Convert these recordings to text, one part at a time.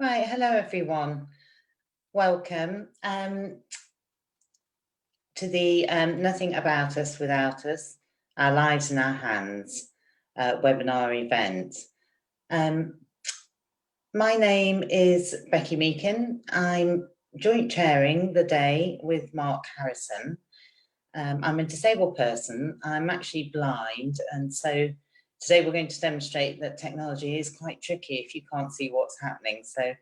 Right, hello everyone. Welcome to the Nothing About Us Without Us, Our Lives in Our Hands webinar event. My name is Becky Meakin. I'm joint chairing the day with Mark Harrison. I'm a disabled person. I'm actually blind, and so today we're going to demonstrate that technology is quite tricky if you can't see what's happening. So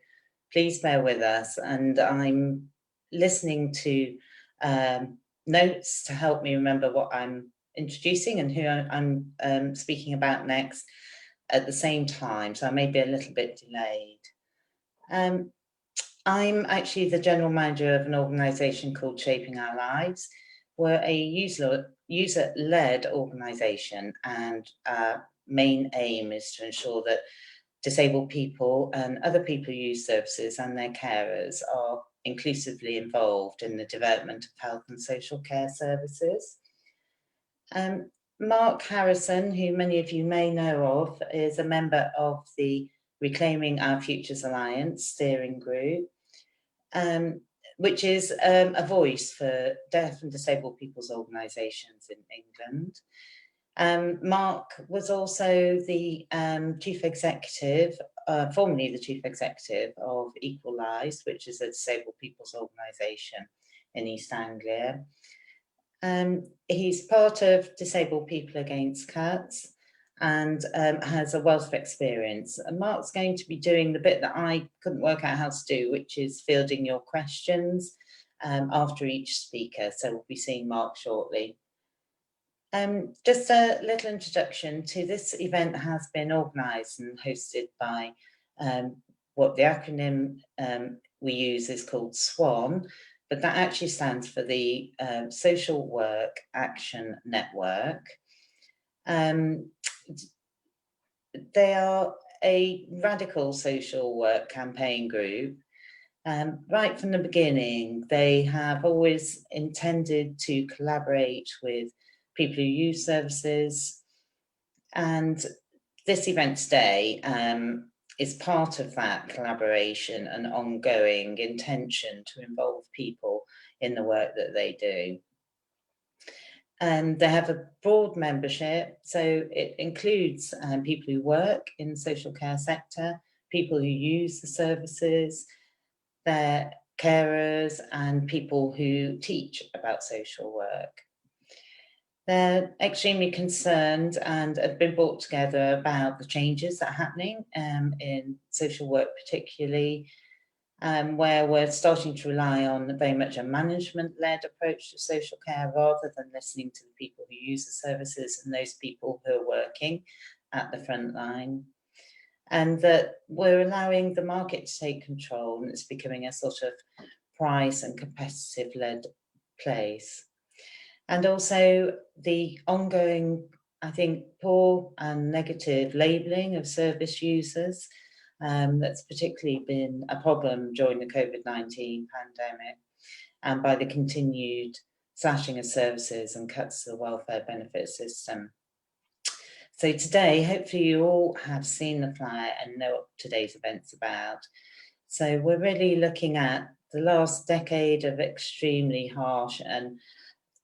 please bear with us, and I'm listening to notes to help me remember what I'm introducing and who I'm speaking about next at the same time, so I may be a little bit delayed. I'm actually the general manager of an organisation called Shaping Our Lives. We're a user-led organisation, and our main aim is to ensure that disabled people and other people who use services and their carers are inclusively involved in the development of health and social care services. Mark Harrison, who many of you may know of, is a member of the Reclaiming Our Futures Alliance steering group, which is a voice for deaf and disabled people's organisations in England. Mark was also the chief executive, formerly the chief executive of Equal Lives, which is a disabled people's organisation in East Anglia. He's part of Disabled People Against Cuts and has a wealth of experience. And Mark's going to be doing the bit that I couldn't work out how to do, which is fielding your questions after each speaker. So we'll be seeing Mark shortly. Just a little introduction to this event has been organised and hosted by what the acronym we use is called SWAN, but that actually stands for the Social Work Action Network. They are a radical social work campaign group. Right from the beginning, they have always intended to collaborate with people who use services, and this event today is part of that collaboration and ongoing intention to involve people in the work that they do. They have a broad membership, so it includes people who work in the social care sector, people who use the services, their carers, and people who teach about social work. They're extremely concerned and have been brought together about the changes that are happening in social work particularly, where we're starting to rely on very much a management-led approach to social care rather than listening to the people who use the services and those people who are working at the front line. And that we're allowing the market to take control, and it's becoming a sort of price and competitive-led place. And also the ongoing, I think, poor and negative labelling of service users. That's particularly been a problem during the COVID-19 pandemic, and by the continued slashing of services and cuts to the welfare benefit system. So today, hopefully you all have seen the flyer and know what today's event's about. So we're really looking at the last decade of extremely harsh and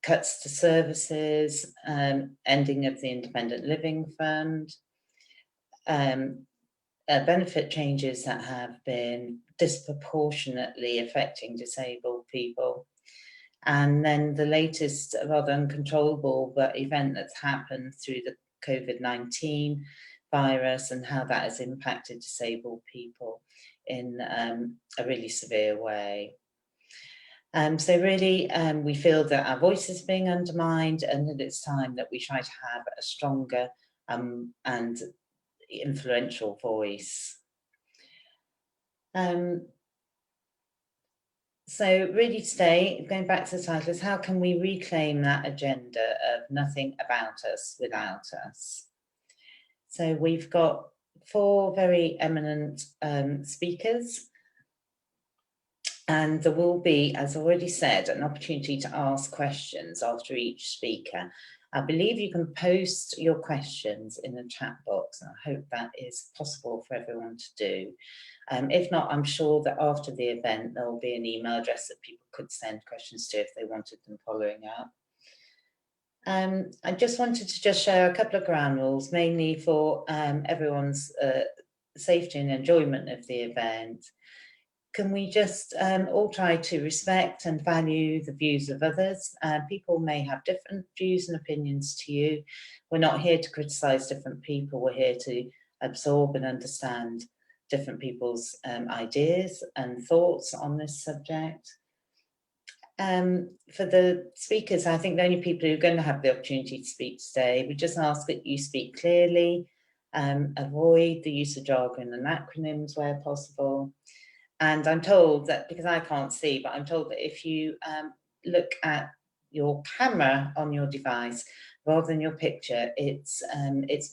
cuts to services, ending of the Independent Living Fund, benefit changes that have been disproportionately affecting disabled people. And then the latest rather uncontrollable event that's happened through the COVID-19 virus and how that has impacted disabled people in a really severe way. So really, we feel that our voice is being undermined and that it's time that we try to have a stronger and influential voice. So really today, going back to the title, is how can we reclaim that agenda of nothing about us without us? So we've got 4 very eminent speakers. And there will be, as already said, an opportunity to ask questions after each speaker. I believe you can post your questions in the chat box, and I hope that is possible for everyone to do. If not, I'm sure that after the event, there will be an email address that people could send questions to if they wanted them following up. I just wanted to just share a couple of ground rules, mainly for everyone's safety and enjoyment of the event. Can we just all try to respect and value the views of others? People may have different views and opinions to you. We're not here to criticise different people. We're here to absorb and understand different people's ideas and thoughts on this subject. For the speakers, I think the only people who are going to have the opportunity to speak today, we just ask that you speak clearly, avoid the use of jargon and acronyms where possible. And I'm told that, because I can't see, but I'm told that if you look at your camera on your device rather than your picture, it's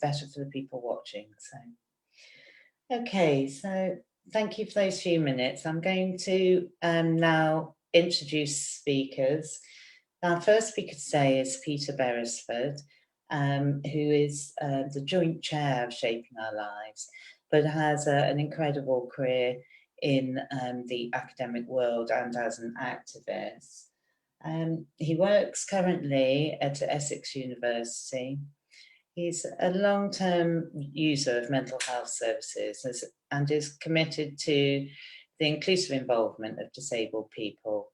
better for the people watching. So, okay, so thank you for those few minutes. I'm going to now introduce speakers. Our first speaker today is Peter Beresford, who is the joint chair of Shaping Our Lives, but has an incredible career in the academic world and as an activist. He works currently at Essex University. He's a long-term user of mental health services and is committed to the inclusive involvement of disabled people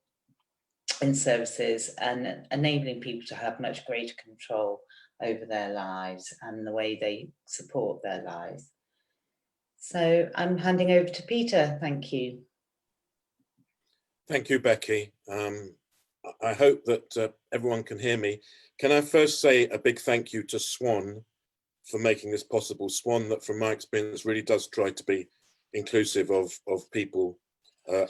in services and enabling people to have much greater control over their lives and the way they support their lives. So I'm handing over to Peter. Thank you. Thank you, Becky. I hope that everyone can hear me. Can I first say a big thank you to Swan for making this possible. Swan, that from my experience, really does try to be inclusive of people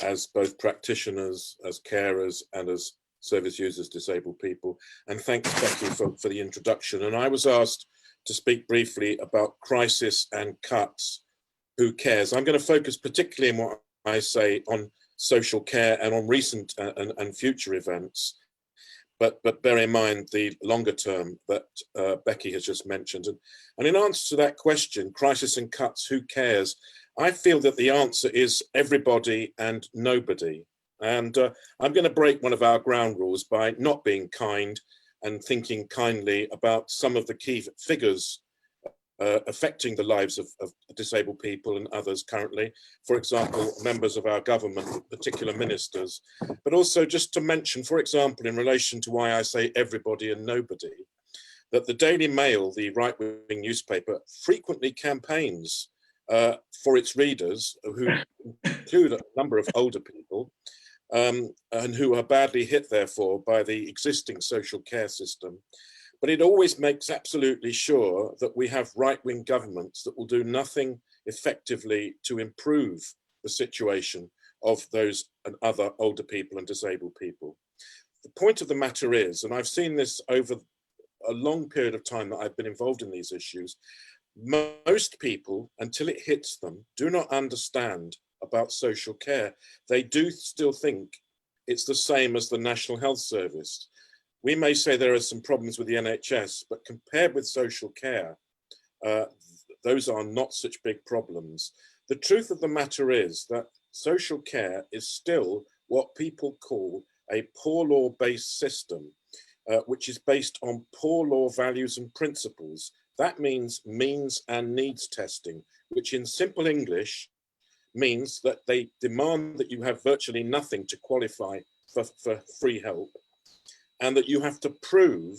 as both practitioners, as carers, and as service users, disabled people. And thanks, Becky, for the introduction. And I was asked to speak briefly about crisis and cuts. Who cares? I'm going to focus particularly in what I say on social care and on recent and future events, but bear in mind the longer term that Becky has just mentioned. And in answer to that question, crisis and cuts, who cares? I feel that the answer is everybody and nobody. And I'm going to break one of our ground rules by not being kind and thinking kindly about some of the key figures affecting the lives of disabled people and others currently. For example, members of our government, particular ministers, but also just to mention, for example, in relation to why I say everybody and nobody, that the Daily Mail, the right-wing newspaper, frequently campaigns for its readers, who include a number of older people, and who are badly hit, therefore, by the existing social care system. But it always makes absolutely sure that we have right-wing governments that will do nothing effectively to improve the situation of those and other older people and disabled people. The point of the matter is, and I've seen this over a long period of time that I've been involved in these issues, most people, until it hits them, do not understand about social care. They do still think it's the same as the National Health Service. We may say there are some problems with the NHS, but compared with social care, those are not such big problems. The truth of the matter is that social care is still what people call a poor law-based system, which is based on poor law values and principles. That means means and needs testing, which in simple English means that they demand that you have virtually nothing to qualify for free help, and that you have to prove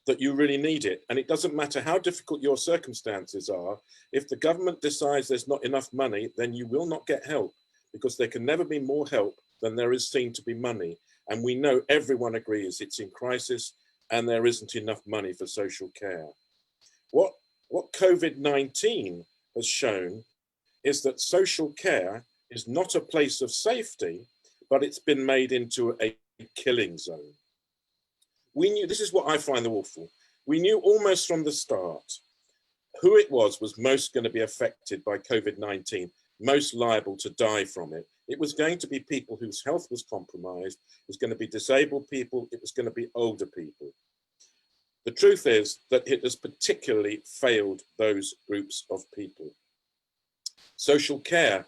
that you really need it. And it doesn't matter how difficult your circumstances are, if the government decides there's not enough money, then you will not get help, because there can never be more help than there is seen to be money. And we know, everyone agrees, it's in crisis and there isn't enough money for social care. What COVID-19 has shown is that social care is not a place of safety, but it's been made into a killing zone. We knew, this is what I find awful, we knew almost from the start who it was most going to be affected by COVID-19, most liable to die from it. It was going to be people whose health was compromised, it was going to be disabled people, it was going to be older people. The truth is that it has particularly failed those groups of people. Social care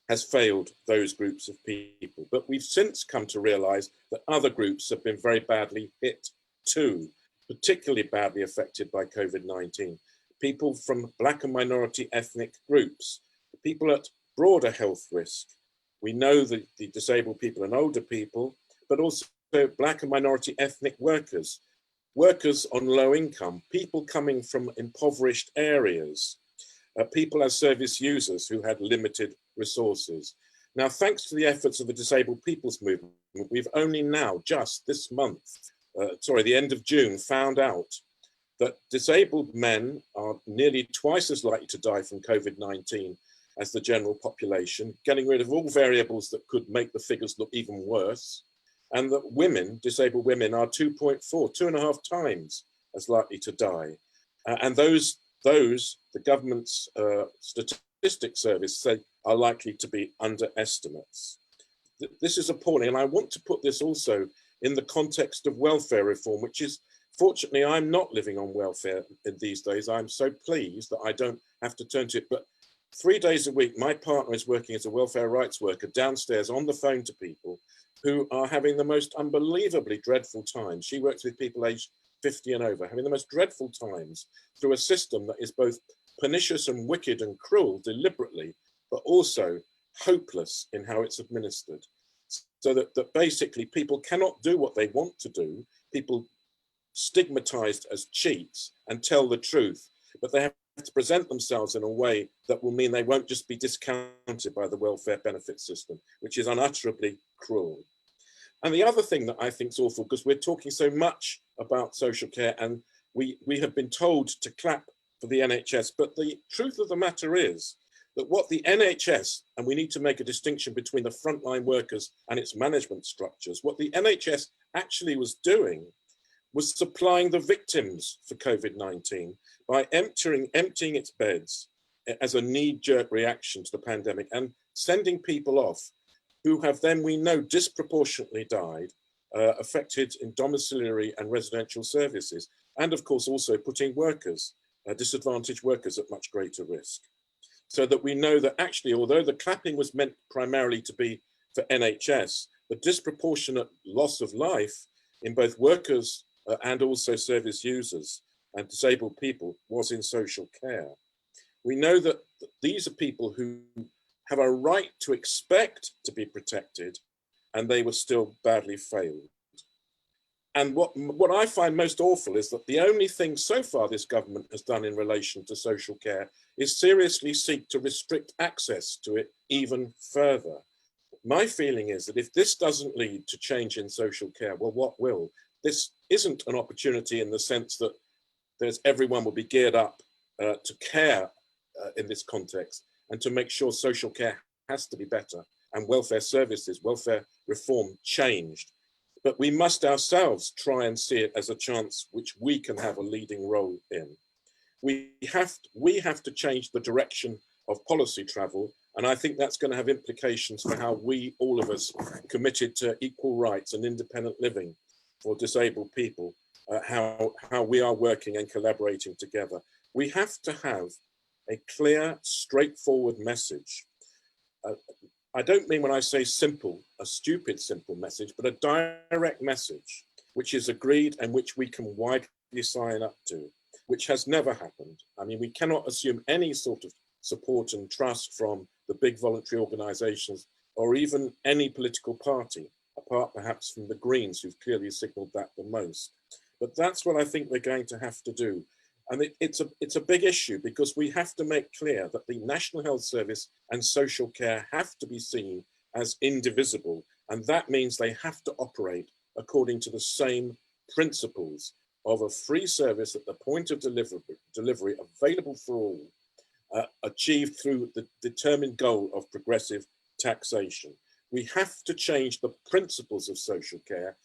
has failed those groups of people, but we've since come to realise that other groups have been very badly hit too, particularly badly affected by COVID-19. People from Black and minority ethnic groups, people at broader health risk. We know that the disabled people and older people, but also Black and minority ethnic workers, workers on low income, people coming from impoverished areas, people as service users who had limited resources. Now, thanks to the efforts of the Disabled People's Movement, we've only now, just this month, the end of June, found out that disabled men are nearly twice as likely to die from COVID-19 as the general population, getting rid of all variables that could make the figures look even worse, and that women, disabled women, are 2.5 times as likely to die. And those, the government's statistics service say are likely to be underestimates. This is appalling, and I want to put this also in the context of welfare reform, which is, fortunately, I'm not living on welfare in these days. I'm so pleased that I don't have to turn to it, but 3 days a week, my partner is working as a welfare rights worker downstairs on the phone to people who are having the most unbelievably dreadful times. She works with people aged 50 and over, having the most dreadful times through a system that is both pernicious and wicked and cruel deliberately, but also hopeless in how it's administered. So that basically people cannot do what they want to do, people stigmatized as cheats and tell the truth, but they have to present themselves in a way that will mean they won't just be discounted by the welfare benefit system, which is unutterably cruel. And the other thing that I think is awful, because we're talking so much about social care and we have been told to clap for the NHS, but the truth of the matter is that what the NHS, and we need to make a distinction between the frontline workers and its management structures, what the NHS actually was doing was supplying the victims for COVID-19 by emptying its beds as a knee-jerk reaction to the pandemic and sending people off who have then, we know, disproportionately died, affected in domiciliary and residential services, and of course also putting workers, disadvantaged workers at much greater risk. So that we know that actually, although the clapping was meant primarily to be for NHS, the disproportionate loss of life in both workers and also service users and disabled people was in social care. We know that these are people who have a right to expect to be protected, and they were still badly failed. And what I find most awful is that the only thing so far this government has done in relation to social care is seriously seek to restrict access to it even further. My feeling is that if this doesn't lead to change in social care, well, what will? This isn't an opportunity in the sense that everyone will be geared up to care in this context and to make sure social care has to be better and welfare services, welfare reform changed. But we must ourselves try and see it as a chance which we can have a leading role in. We have to change the direction of policy travel, and I think that's going to have implications for how we, all of us, committed to equal rights and independent living for disabled people, how we are working and collaborating together. We have to have a clear, straightforward message. I don't mean when I say simple, a stupid simple message, but a direct message, which is agreed and which we can widely sign up to, which has never happened. I mean, we cannot assume any sort of support and trust from the big voluntary organizations or even any political party, apart perhaps from the Greens, who've clearly signaled that the most. But that's what I think we're going to have to do. And it's a big issue because we have to make clear that the National Health Service and social care have to be seen as indivisible. And that means they have to operate according to the same principles of a free service at the point of delivery available for all, achieved through the determined goal of progressive taxation. We have to change the principles of social care.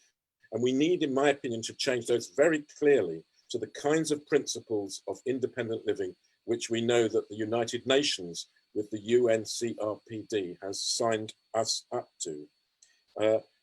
And we need, in my opinion, to change those very clearly to the kinds of principles of independent living, which we know that the United Nations with the UNCRPD has signed us up to.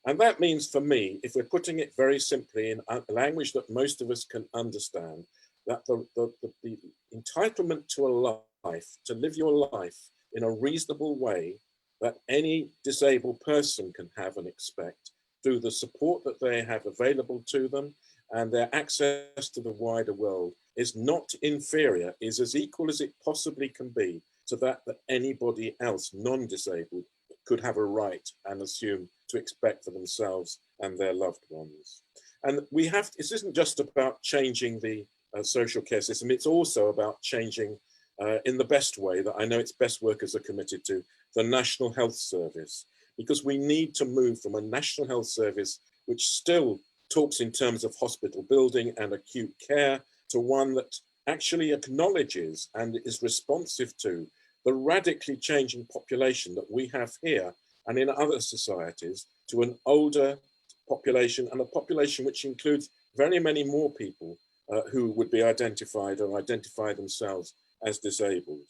And that means for me, if we're putting it very simply in a language that most of us can understand, that the entitlement to a life, to live your life in a reasonable way that any disabled person can have and expect through the support that they have available to them and their access to the wider world is not inferior, is as equal as it possibly can be to that anybody else non-disabled could have a right and assume to expect for themselves and their loved ones. And we have, this isn't just about changing the social care system, it's also about changing in the best way that I know its best workers are committed to, the National Health Service, because we need to move from a National Health Service which still talks in terms of hospital building and acute care to one that actually acknowledges and is responsive to the radically changing population that we have here and in other societies, to an older population and a population which includes very many more people who would be identified or identify themselves as disabled.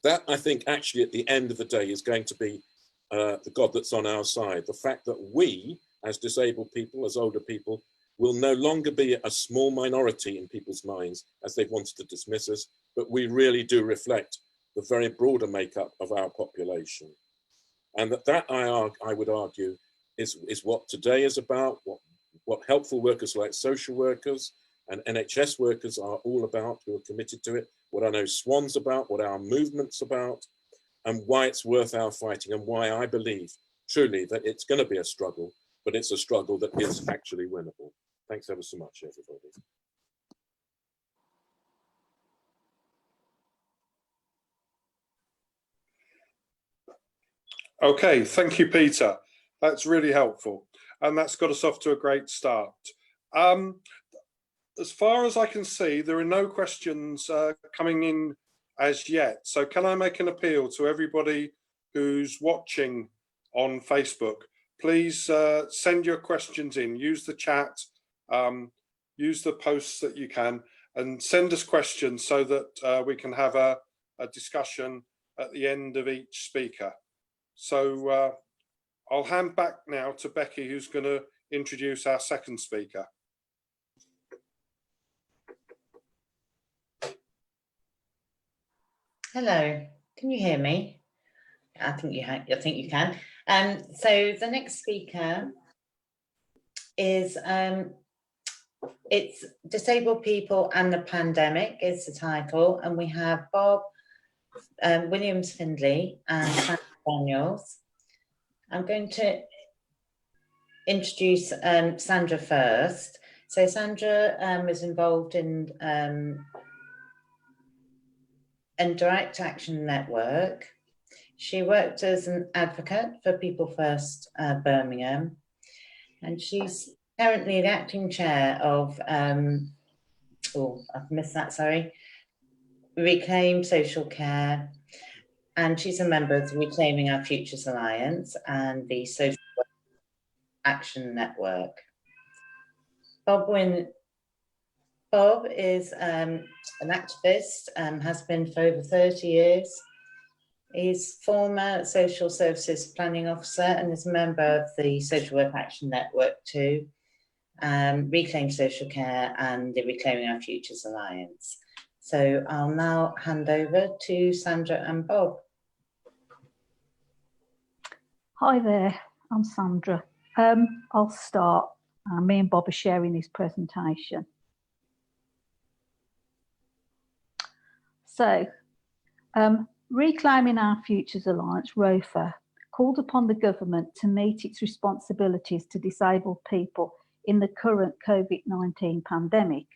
That, I think, actually at the end of the day is going to be the God that's on our side. The fact that we, as disabled people, as older people, will no longer be a small minority in people's minds as they've wanted to dismiss us, but we really do reflect the very broader makeup of our population. And that I would argue is what today is about, what helpful workers like social workers and NHS workers are all about, who are committed to it, what I know SWAN's about, what our movement's about, and why it's worth our fighting, and why I believe truly that it's going to be a struggle, but it's a struggle that is actually winnable. Thanks ever so much, everybody. Okay, thank you, Peter. That's really helpful, and that's got us off to a great start. As far as I can see, there are no questions coming in as yet. So can I make an appeal to everybody who's watching on Facebook? Please send your questions in, use the chat, use the posts that you can, and send us questions so that we can have a discussion at the end of each speaker. So I'll hand back now to Becky, who's going to introduce our second speaker. Hello, can you hear me? I think you can. So the next speaker is it's Disabled People and the Pandemic is the title, and we have Bob Williams-Findlay and Sandra Daniels. I'm going to introduce Sandra first. So Sandra was involved in Direct Action Network. She worked as an advocate for People First Birmingham, and she's currently the acting chair of, oh, I've missed that, sorry, Reclaim Social Care, and she's a member of the Reclaiming Our Futures Alliance and the Social Action Network. Bob is an activist, has been for over 30 years. He's former Social Services Planning Officer and is a member of the Social Work Action Network too, Reclaim Social Care and the Reclaiming Our Futures Alliance. So I'll now hand over to Sandra and Bob. Hi there, I'm Sandra. I'll start. Me and Bob are sharing this presentation. So, Reclaiming Our Futures Alliance, ROFA, called upon the government to meet its responsibilities to disabled people in the current COVID-19 pandemic.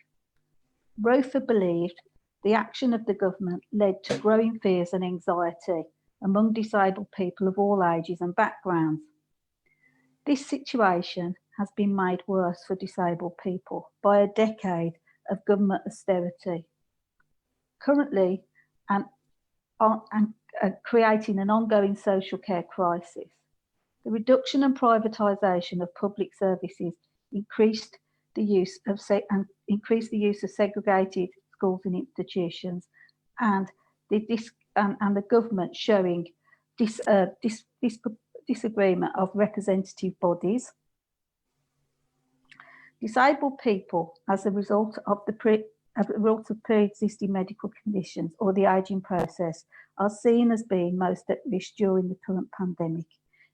ROFA believed the action of the government led to growing fears and anxiety among disabled people of all ages and backgrounds. This situation has been made worse for disabled people by a decade of government austerity, currently creating an ongoing social care crisis. The reduction and privatisation of public services increased the use of segregated schools and institutions, and the government showing disagreement of representative bodies. Disabled people, as a result of pre-existing medical conditions or the ageing process, are seen as being most at risk during the current pandemic,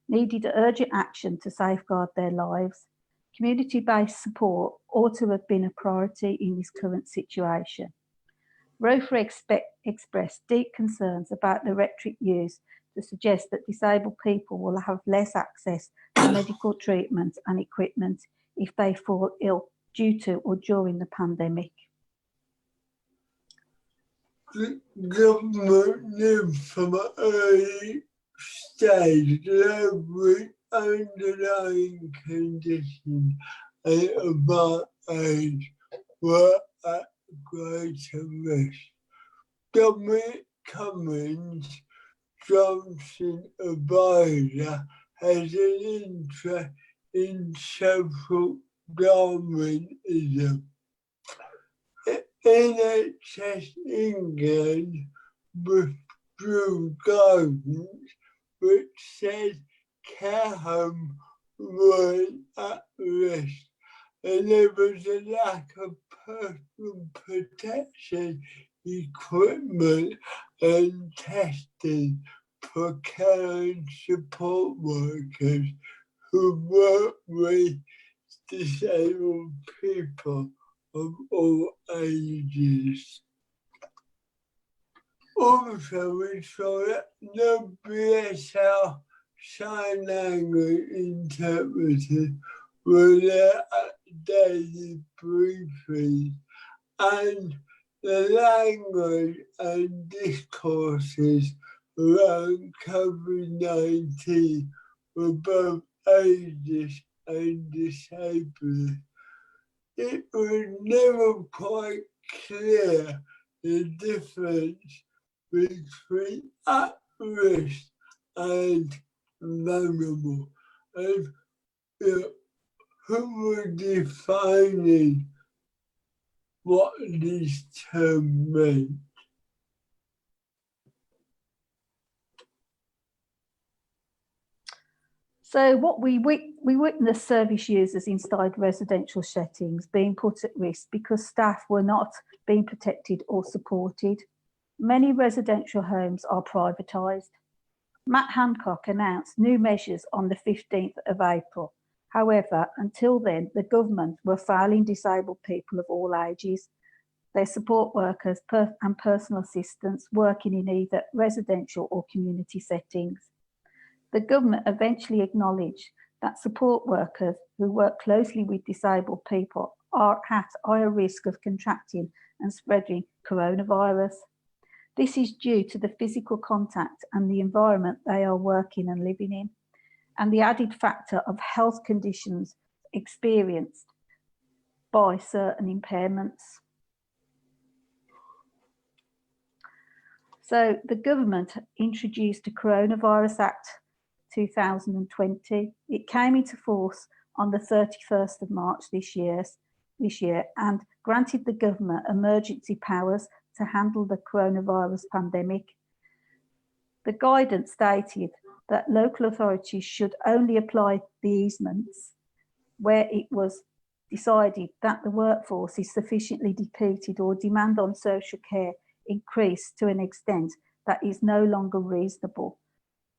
needed urgent action to safeguard their lives. Community-based support ought to have been a priority in this current situation. ROFA expressed deep concerns about the rhetoric used to suggest that disabled people will have less access to medical treatment and equipment if they fall ill due to or during the pandemic. The government knew from an early stage that every underlying condition and about age were at greater risk. Dominic Cummins, Johnson advisor, has an interest in social Darwinism. NHS England withdrew guidance which said care homes were at risk, and there was a lack of personal protection equipment and testing for care and support workers who work with disabled people of all ages. Also, we saw that no BSL sign language interpreters were there at daily briefings, and the language and discourses around COVID-19 were both ageist and disabled. It was never quite clear the difference between at-risk and vulnerable, and who were defining what this term meant. So what we witnessed service users inside residential settings being put at risk because staff were not being protected or supported. Many residential homes are privatised. Matt Hancock announced new measures on the 15th of April. However, until then, the government were failing disabled people of all ages, their support workers and personal assistants working in either residential or community settings. The government eventually acknowledged that support workers who work closely with disabled people are at higher risk of contracting and spreading coronavirus. This is due to the physical contact and the environment they are working and living in, and the added factor of health conditions experienced by certain impairments. So the government introduced the Coronavirus Act 2020. It came into force on the 31st of March this year and granted the government emergency powers to handle the coronavirus pandemic. The guidance stated that local authorities should only apply the easements where it was decided that the workforce is sufficiently depleted or demand on social care increased to an extent that is no longer reasonable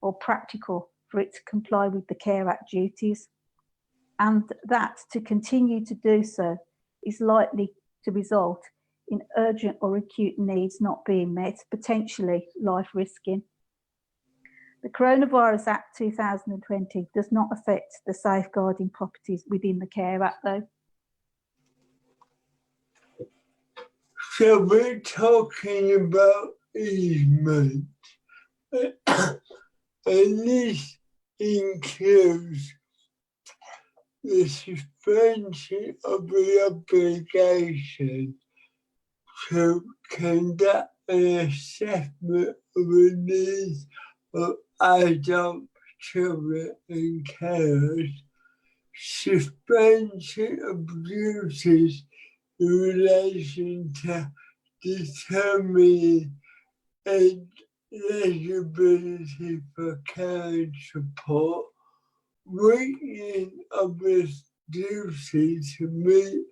or practical for it to comply with the Care Act duties, and that to continue to do so is likely to result in urgent or acute needs not being met, potentially life-risking. The Coronavirus Act 2020 does not affect the safeguarding properties within the Care Act, though. So we're talking about easement, and this includes the suspension of the obligation to conduct an assessment of the needs of adult children and carers, suspension of duties in relation to determining eligibility for care and support, weakening of its duty to meet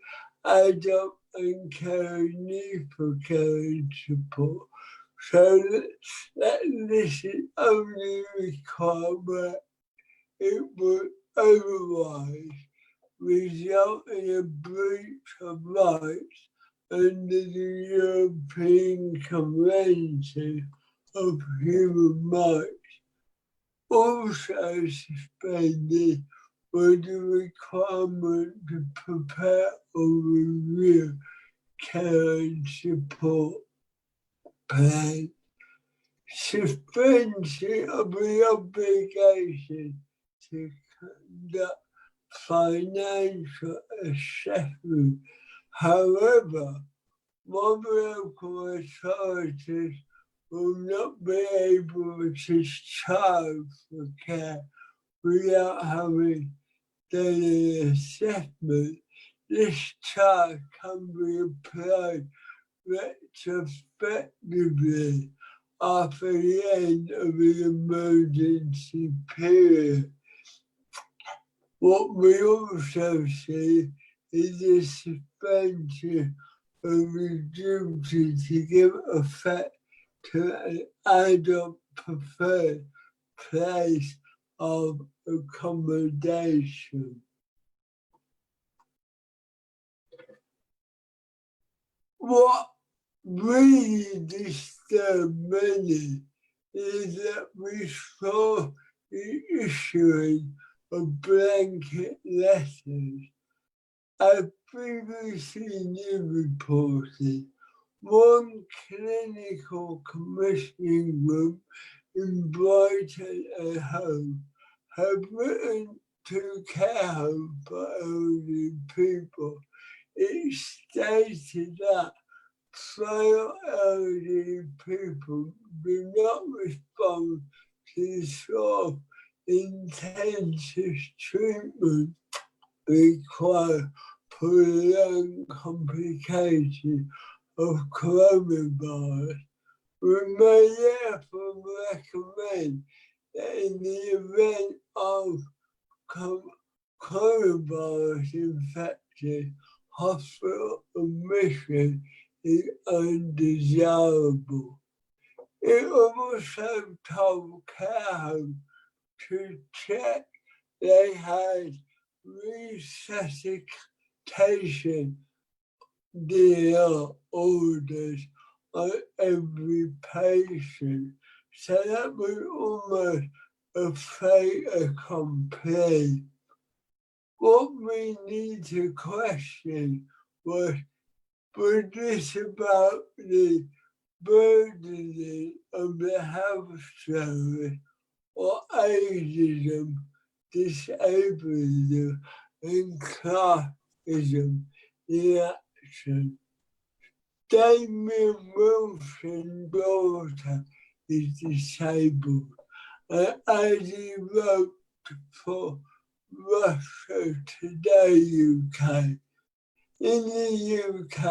adult and care need for care and support. So that this is only required where it would otherwise result in a breach of rights under the European Convention of Human Rights. Also suspended was the requirement to prepare or review care and support plan. Suspension of the obligation to conduct financial assessment. However, local authorities will not be able to charge for care without having done an assessment. This charge can be applied retrospectively after the end of the emergency period. What we also see is the suspension of the duty to give effect to an adult preferred place of accommodation. What really disturbed many is that we saw the issuing of blanket letters. As previously reported, one clinical commissioning group in Brighton and Hove have written to care home for elderly people. It stated that frail elderly people do not respond to the sort of intensive treatment required for lung complications of coronavirus. We may therefore recommend that in the event of coronavirus infection, hospital admission is undesirable. It also told care homes to check they had resuscitation orders on every patient. So that was almost a fait accompli. What we need to question was this about the burdening of the health service or ageism, disablism, and classism in action. Damien Wilson's daughter is disabled, and as he wrote for Russia Today UK, in the UK,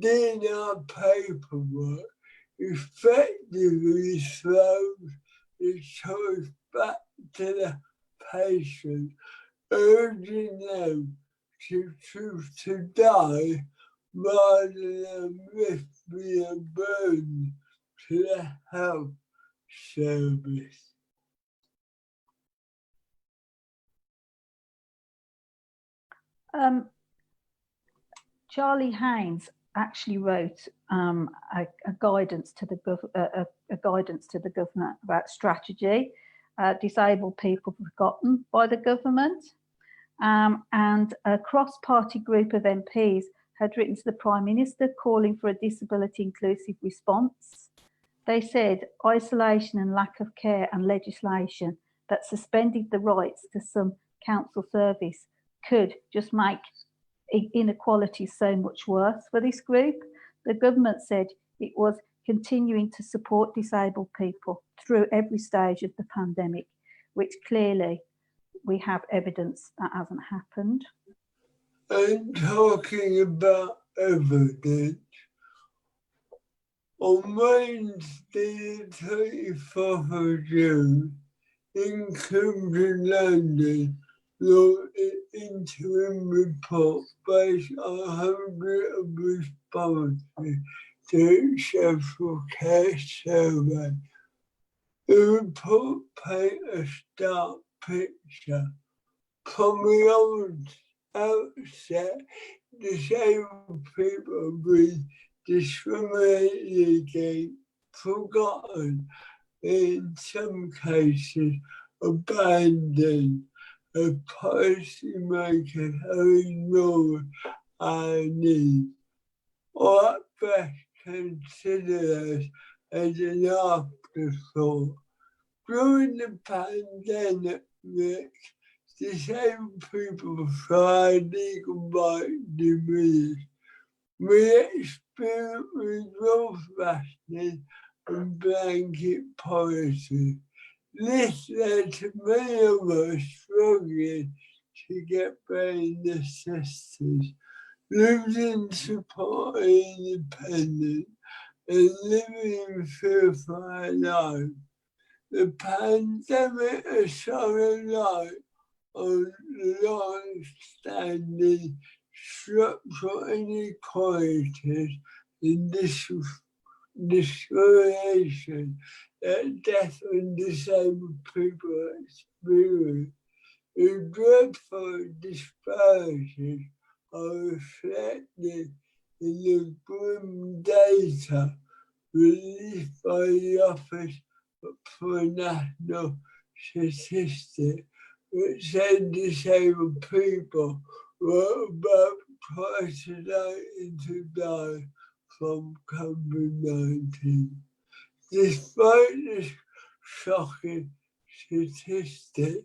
DNR paperwork effectively throws the choice back to the patient, urging them to choose to die rather than risk being a burden to the health service. Charlie Haynes actually wrote a guidance to the government about strategy, disabled people forgotten by the government, and a cross-party group of MPs had written to the Prime Minister calling for a disability inclusive response. They said isolation and lack of care and legislation that suspended the rights to some council service could just make inequality so much worse for this group. The government said it was continuing to support disabled people through every stage of the pandemic, which clearly we have evidence that hasn't happened. And talking about evidence, On Wednesday, the 24th of June, including London, launched an interim report based on hundreds of responses to its social care survey. The report paints a stark picture. From the outset, disabled people have been discriminated against, forgotten, in some cases abandoned, as policymakers have ignored our needs, or at best considered us as an afterthought. During the pandemic, disabled people tried legal rights diminished. We experienced resource rationing and blanket policy. This led to many of us struggling to get bare necessities, losing support and independence, and living in fear for our lives. The pandemic has shone a light on long-standing structural inequalities and discrimination that deaf and disabled people experience. The dreadful disparities are reflected in the grim data released by the Office for National Statistics, which said disabled people were about twice as likely to die from COVID-19. Despite this shocking statistic,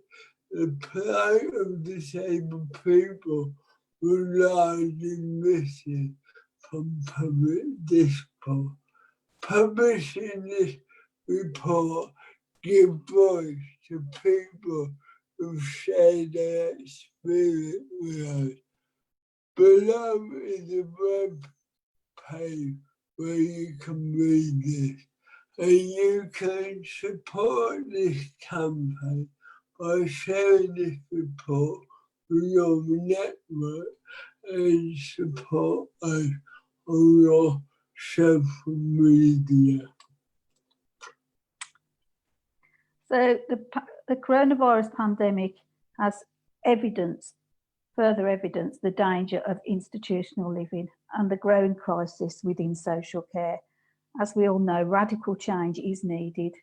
the plight of disabled people was largely missing from public discourse. Publishing this report gives voice to people who share their experience with us. Below is a web page where you can read this, and you can support this campaign by sharing this report with your network and support us on your social media. So the coronavirus pandemic has further evidence the danger of institutional living and the growing crisis within social care. As we all know, radical change is needed.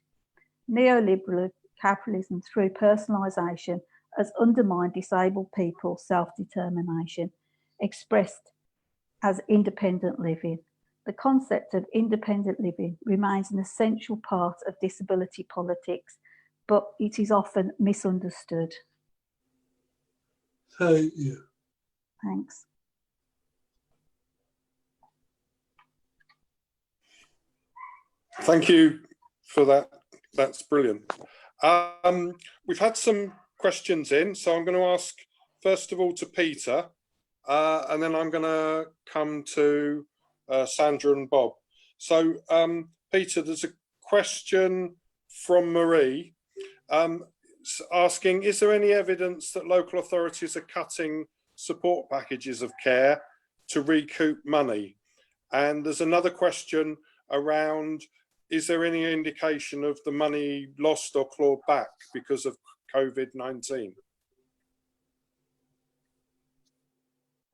Neoliberal capitalism through personalisation has undermined disabled people's self-determination, expressed as independent living. The concept of independent living remains an essential part of disability politics, but it is often misunderstood. Thank you. Thanks. Thank you for that. That's brilliant. We've had some questions in, so I'm going to ask first of all to Peter, and then I'm going to come to Sandra and Bob. So Peter, there's a question from Marie asking, is there any evidence that local authorities are cutting support packages of care to recoup money? And there's another question around, is there any indication of the money lost or clawed back because of COVID-19?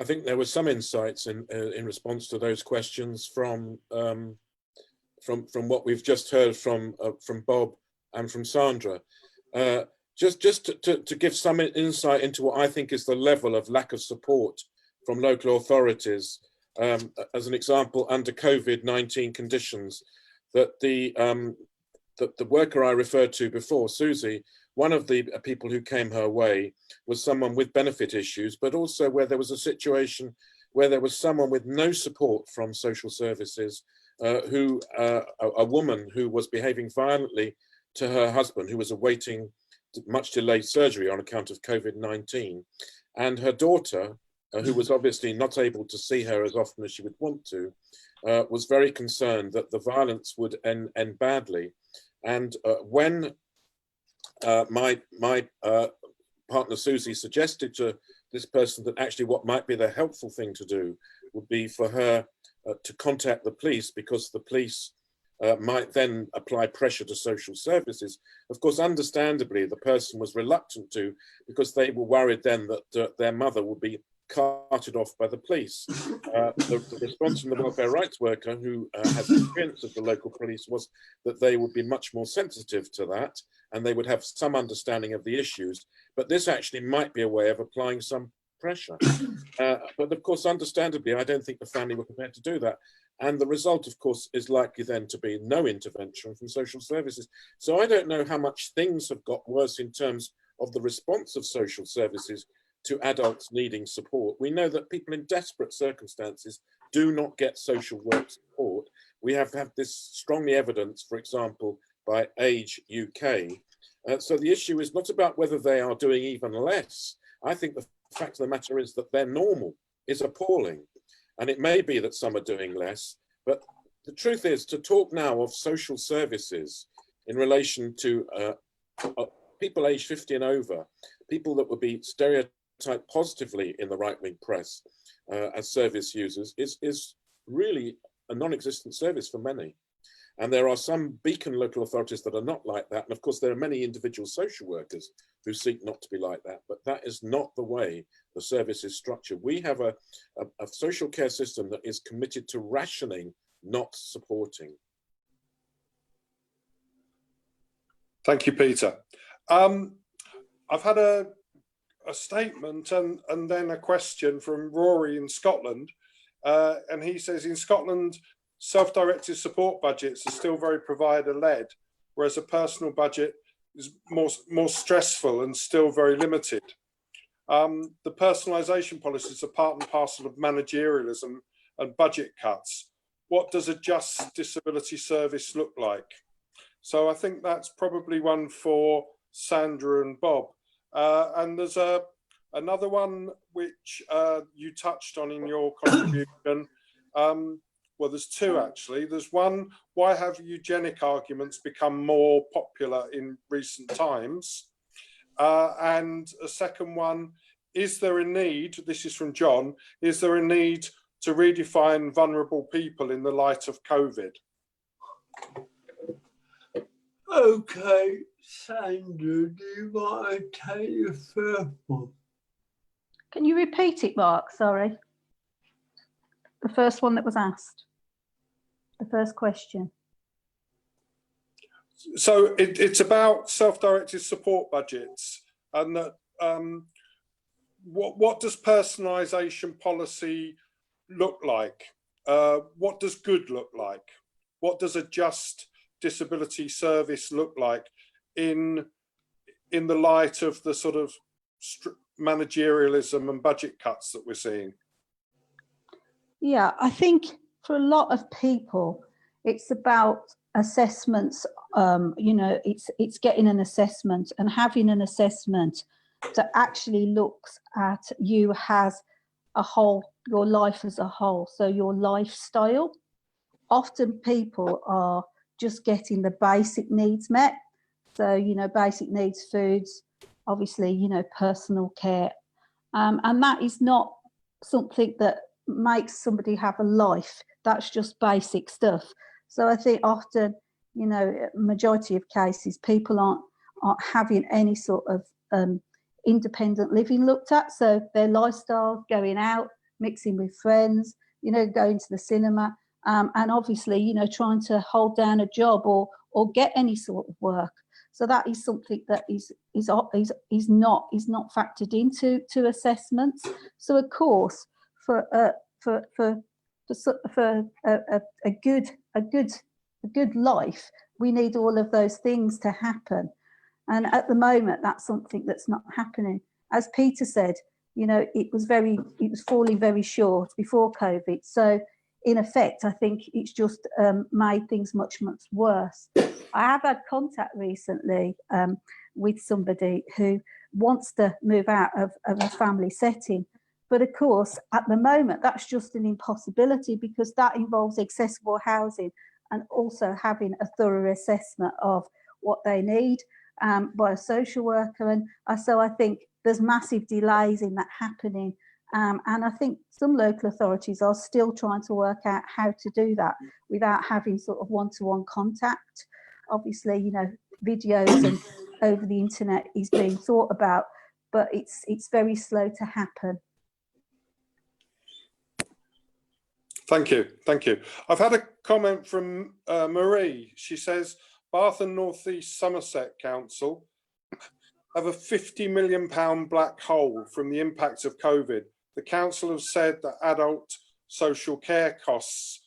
I think there were some insights in response to those questions from what we've just heard from Bob and from Sandra. Just to give some insight into what I think is the level of lack of support from local authorities, as an example, under COVID-19 conditions, that the worker I referred to before, Susie, one of the people who came her way was someone with benefit issues, but also where there was a situation where there was someone with no support from social services, a woman who was behaving violently to her husband, who was awaiting much delayed surgery on account of COVID-19. And her daughter, who was obviously not able to see her as often as she would want to, was very concerned that the violence would end badly. And when my partner Susie suggested to this person that actually what might be the helpful thing to do would be for her to contact the police, because the police might then apply pressure to social services. Of course, understandably, the person was reluctant to, because they were worried then that their mother would be carted off by the police. The response from the welfare rights worker, who has experience of the local police, was that they would be much more sensitive to that and they would have some understanding of the issues, but this actually might be a way of applying some pressure. But of course, understandably, I don't think the family were prepared to do that. And the result, of course, is likely then to be no intervention from social services. So I don't know how much things have got worse in terms of the response of social services to adults needing support. We know that people in desperate circumstances do not get social work support. We have had this strongly evidenced, for example, by Age UK. So the issue is not about whether they are doing even less. I think the fact of the matter is that their normal is appalling. And it may be that some are doing less, but the truth is, to talk now of social services in relation to people aged 50 and over, people that would be stereotyped positively in the right-wing press as service users, is really a non-existent service for many. And there are some beacon local authorities that are not like that. And of course, there are many individual social workers who seek not to be like that, but that is not the way the service is structured. We have a social care system that is committed to rationing, not supporting. Thank you, Peter. I've had a statement and then a question from Rory in Scotland. And he says, in Scotland, self-directed support budgets are still very provider-led, whereas a personal budget is more stressful and still very limited. The personalisation policies are part and parcel of managerialism and budget cuts. What does a just disability service look like? So I think that's probably one for Sandra and Bob. And there's another one which you touched on in your contribution. Well, there's two actually. There's one, why have eugenic arguments become more popular in recent times? And a second one, is there a need, this is from John, is there a need to redefine vulnerable people in the light of COVID? Okay, Sandra, do you want to take the first one? Can you repeat it, Mark? Sorry. The first one that was asked. The first question. So it's about self-directed support budgets, and that what does personalisation policy look like? What does good look like? What does a just disability service look like in the light of the sort of managerialism and budget cuts that we're seeing? Yeah, I think for a lot of people, it's about assessments. You know, it's getting an assessment and having an assessment that actually looks at you as a whole, your life as a whole. So your lifestyle. Often people are just getting the basic needs met. So, you know, basic needs, foods, obviously, you know, personal care. And that is not something that makes somebody have a life. That's just basic stuff. So I think often, you know, majority of cases, people aren't having any sort of independent living looked at. So their lifestyle, going out, mixing with friends, you know, going to the cinema, and obviously, you know, trying to hold down a job or get any sort of work. So that is something that is not factored into assessments. So of course, for a good life, we need all of those things to happen. And at the moment, that's something that's not happening. As Peter said, you know, it was falling very short before COVID. So in effect, I think it's just made things much, much worse. I have had contact recently with somebody who wants to move out of a family setting, But of course, at the moment, that's just an impossibility, because that involves accessible housing and also having a thorough assessment of what they need by a social worker. And so I think there's massive delays in that happening. And I think some local authorities are still trying to work out how to do that without having sort of one-to-one contact. Obviously, you know, videos and over the internet is being thought about, but it's very slow to happen. Thank you. Thank you. I've had a comment from Marie. She says, Bath and North East Somerset Council have a £50 million black hole from the impact of COVID. The council have said that adult social care costs,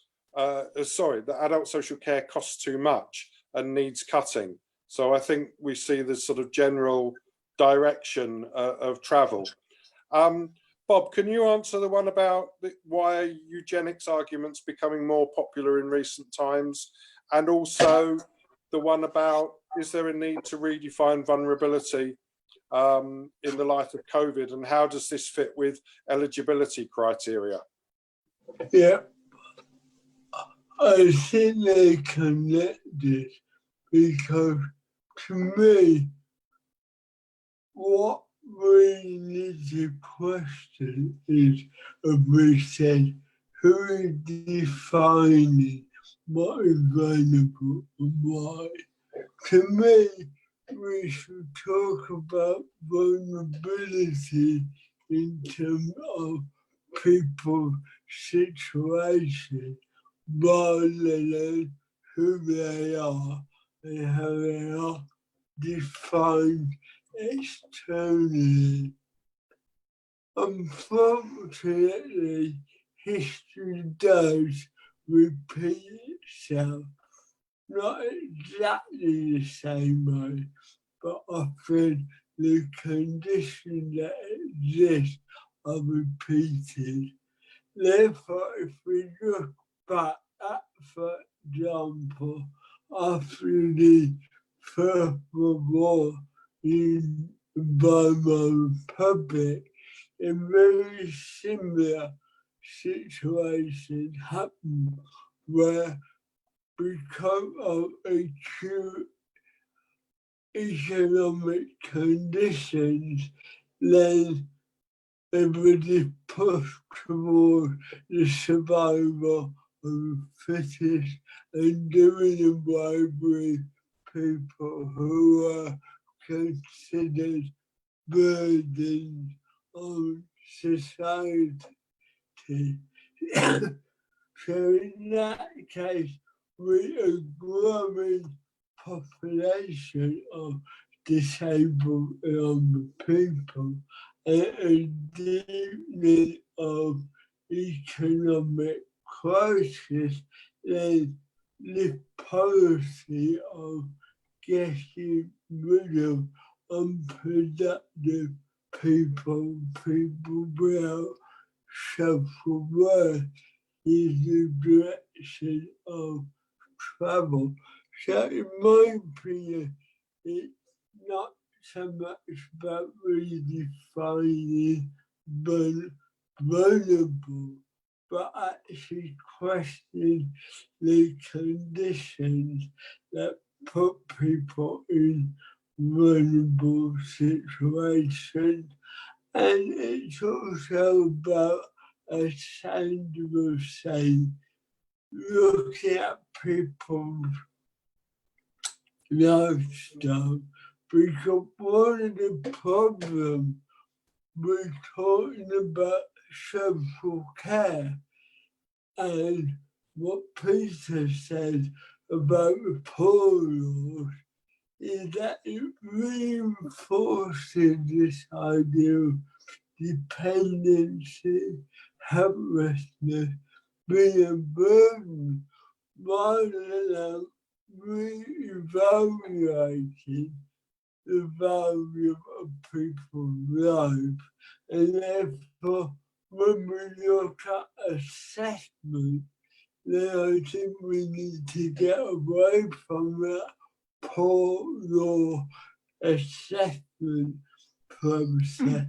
too much and needs cutting. So I think we see the sort of general direction of travel. Bob, can you answer the one about why are eugenics arguments becoming more popular in recent times? And also the one about, is there a need to redefine vulnerability in the light of COVID, and how does this fit with eligibility criteria? Yeah, I think they're connected, because to me, what we need to question is, as we said, who is defining what is vulnerable and why. To me, we should talk about vulnerability in terms of people's situation rather than who they are and how they are defined externally. Unfortunately, history does repeat itself, not exactly the same way, but often the conditions that exist are repeated. Therefore, if we look back at, for example, after the First World War in the Weimar Republic, a very similar situation happened where, because of acute economic conditions, then everybody pushed towards the survival of the fittest and doing away with people who were considered burdens on society. So in that case, with a growing population of disabled young people and a deepening of economic crisis, then the policy of getting rid of unproductive people without self-worth is the direction of travel. So in my opinion, it's not so much about redefining vulnerable, but actually questioning the conditions that put people in vulnerable situations. And it's also about, as Sandra was saying, looking at people's lifestyle, because one of the problems we're talking about social care, and what Peter said about the poor laws is that it reinforces this idea of dependency, helplessness, being a burden, rather than re-evaluating the value of people's lives. And therefore, when we look at assessment, then I think we need to get away from that poor law assessment process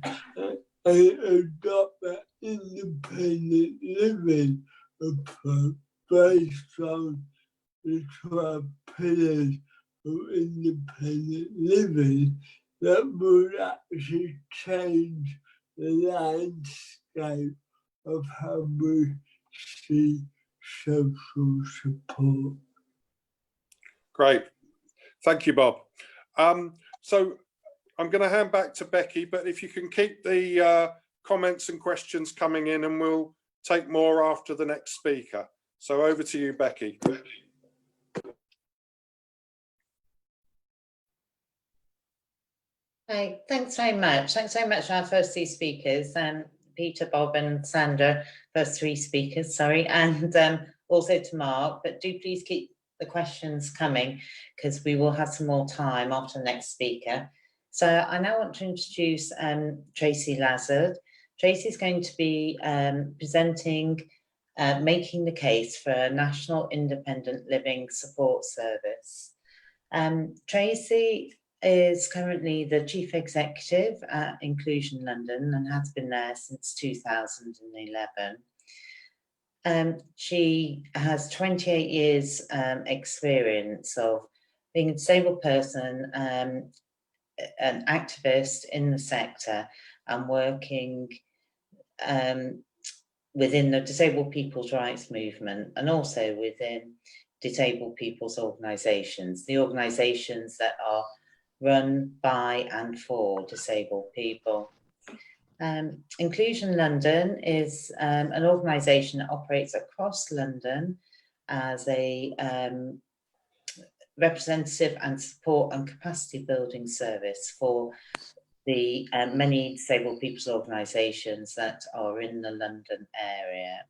and adopt that independent living approach based on the 12 pillars of independent living that would actually change the landscape of how we see social support. Great. Thank you, Bob. So I'm going to hand back to Becky, but if you can keep the comments and questions coming in, and we'll take more after the next speaker. So over to you, Becky. Hey, thanks very much. Thanks very much to our first two speakers, Peter, Bob and Sandra, first three speakers, sorry, and also to Mark, but do please keep the questions coming because we will have some more time after the next speaker. So I now want to introduce Tracy Lazard. Tracy is going to be presenting Making the Case for a National Independent Living Support Service. Tracy is currently the Chief Executive at Inclusion London and has been there since 2011. She has 28 years experience of being a disabled person, an activist in the sector and working within the disabled people's rights movement and also within disabled people's organisations, the organisations that are run by and for disabled people. Inclusion London is an organisation that operates across London as a representative and support and capacity building service for the many disabled people's organisations that are in the London area.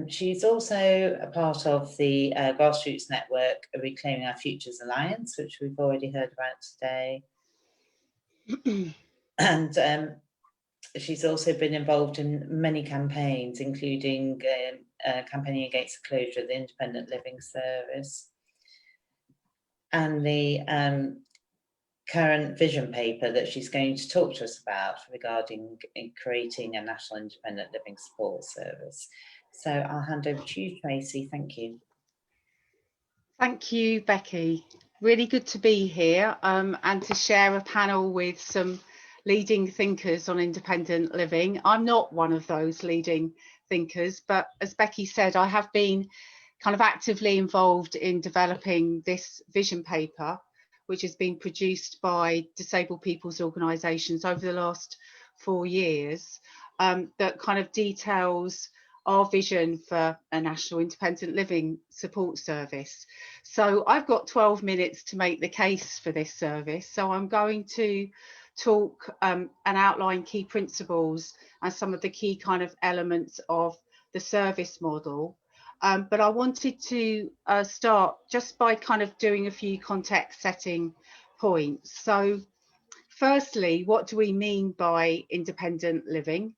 She's also a part of the grassroots network Reclaiming Our Futures Alliance, which we've already heard about today. And she's also been involved in many campaigns, including campaigning against the closure of the Independent Living Service and the current vision paper that she's going to talk to us about regarding creating a National Independent Living Support Service. So I'll hand over to you, Tracy. Thank you. Thank you, Becky. Really good to be here and to share a panel with some leading thinkers on independent living. I'm not one of those leading thinkers, but as Becky said, I have been kind of actively involved in developing this vision paper, which has been produced by disabled people's organisations over the last 4 years, that kind of details our vision for a national independent living support service. So I've got 12 minutes to make the case for this service. So I'm going to talk and outline key principles and some of the key kind of elements of the service model. But I wanted to start just by kind of doing a few context setting points. So firstly, what do we mean by independent living?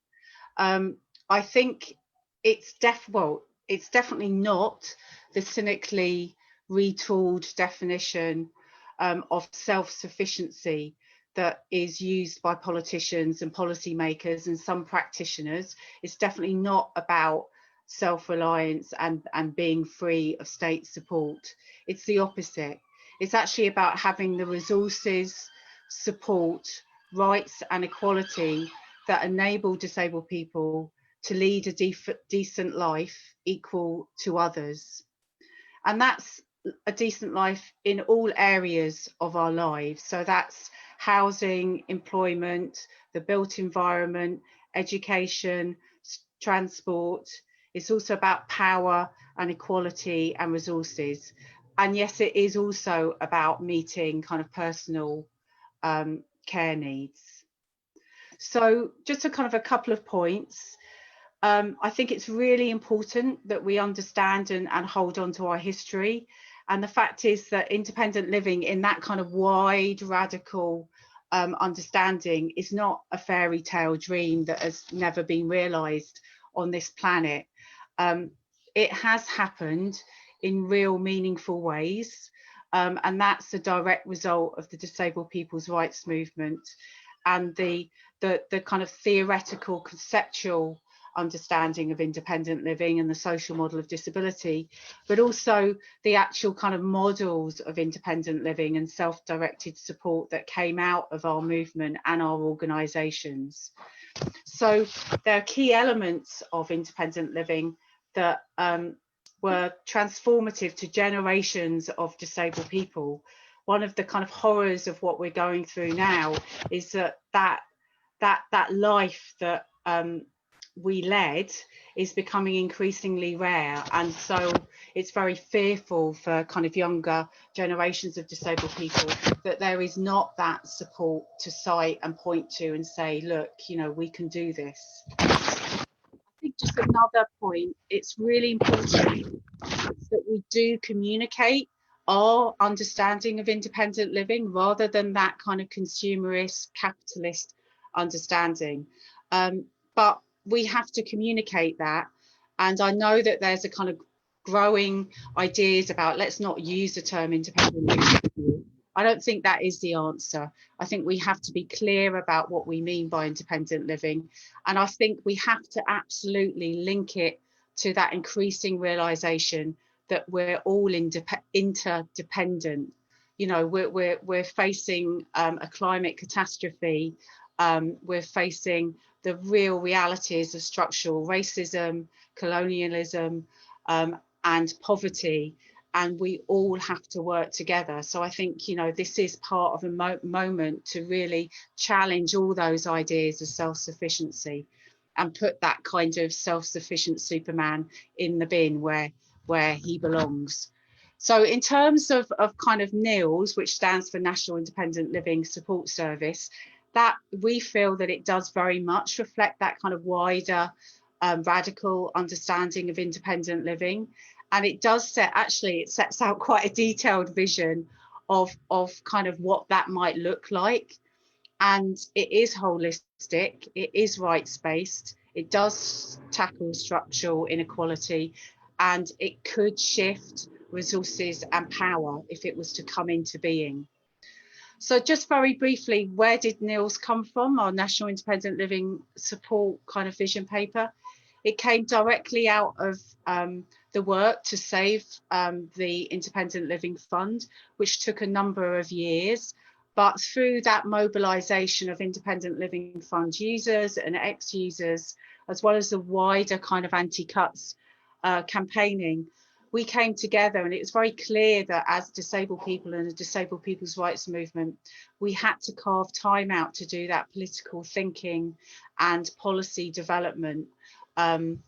I think it's definitely not the cynically retooled definition of self-sufficiency that is used by politicians and policymakers and some practitioners. It's definitely not about self-reliance and being free of state support. It's the opposite. It's actually about having the resources, support, rights and equality that enable disabled people to lead a decent life equal to others. And that's a decent life in all areas of our lives. So that's housing, employment, the built environment, education, transport. It's also about power and equality and resources. And yes, it is also about meeting kind of personal care needs. So just a kind of a couple of points. I think it's really important that we understand and hold on to our history. And the fact is that independent living in that kind of wide, radical understanding is not a fairy tale dream that has never been realised on this planet. It has happened in real, meaningful ways. And that's a direct result of the disabled people's rights movement and the kind of theoretical conceptual understanding of independent living and the social model of disability, but also the actual kind of models of independent living and self-directed support that came out of our movement and our organisations. So there are key elements of independent living that were transformative to generations of disabled people. One of the kind of horrors of what we're going through now is that life that we led is becoming increasingly rare, and so it's very fearful for kind of younger generations of disabled people that there is not that support to cite and point to and say, look, you know, we can do this. I think just another point, it's really important that we do communicate our understanding of independent living rather than that kind of consumerist capitalist understanding, but we have to communicate that. And I know that there's a kind of growing ideas about let's not use the term independent living. I don't think that is the answer. I think we have to be clear about what we mean by independent living, and I think we have to absolutely link it to that increasing realization that we're all interdependent. You know, we're facing a climate catastrophe. We're facing the real realities of structural racism, colonialism, and poverty, and we all have to work together. So I think, you know, this is part of a moment to really challenge all those ideas of self-sufficiency and put that kind of self-sufficient Superman in the bin where he belongs. So in terms of kind of NILS, which stands for National Independent Living Support Service, that we feel that it does very much reflect that kind of wider radical understanding of independent living. And it does it sets out quite a detailed vision of kind of what that might look like. And it is holistic, it is rights-based, it does tackle structural inequality, and it could shift resources and power if it was to come into being. So just very briefly, where did NILS come from, our National Independent Living Support kind of vision paper? It came directly out of the work to save the Independent Living Fund, which took a number of years. But through that mobilisation of Independent Living Fund users and ex-users, as well as the wider kind of anti-cuts campaigning, we came together, and it was very clear that as disabled people and a disabled people's rights movement, we had to carve time out to do that political thinking and policy development. And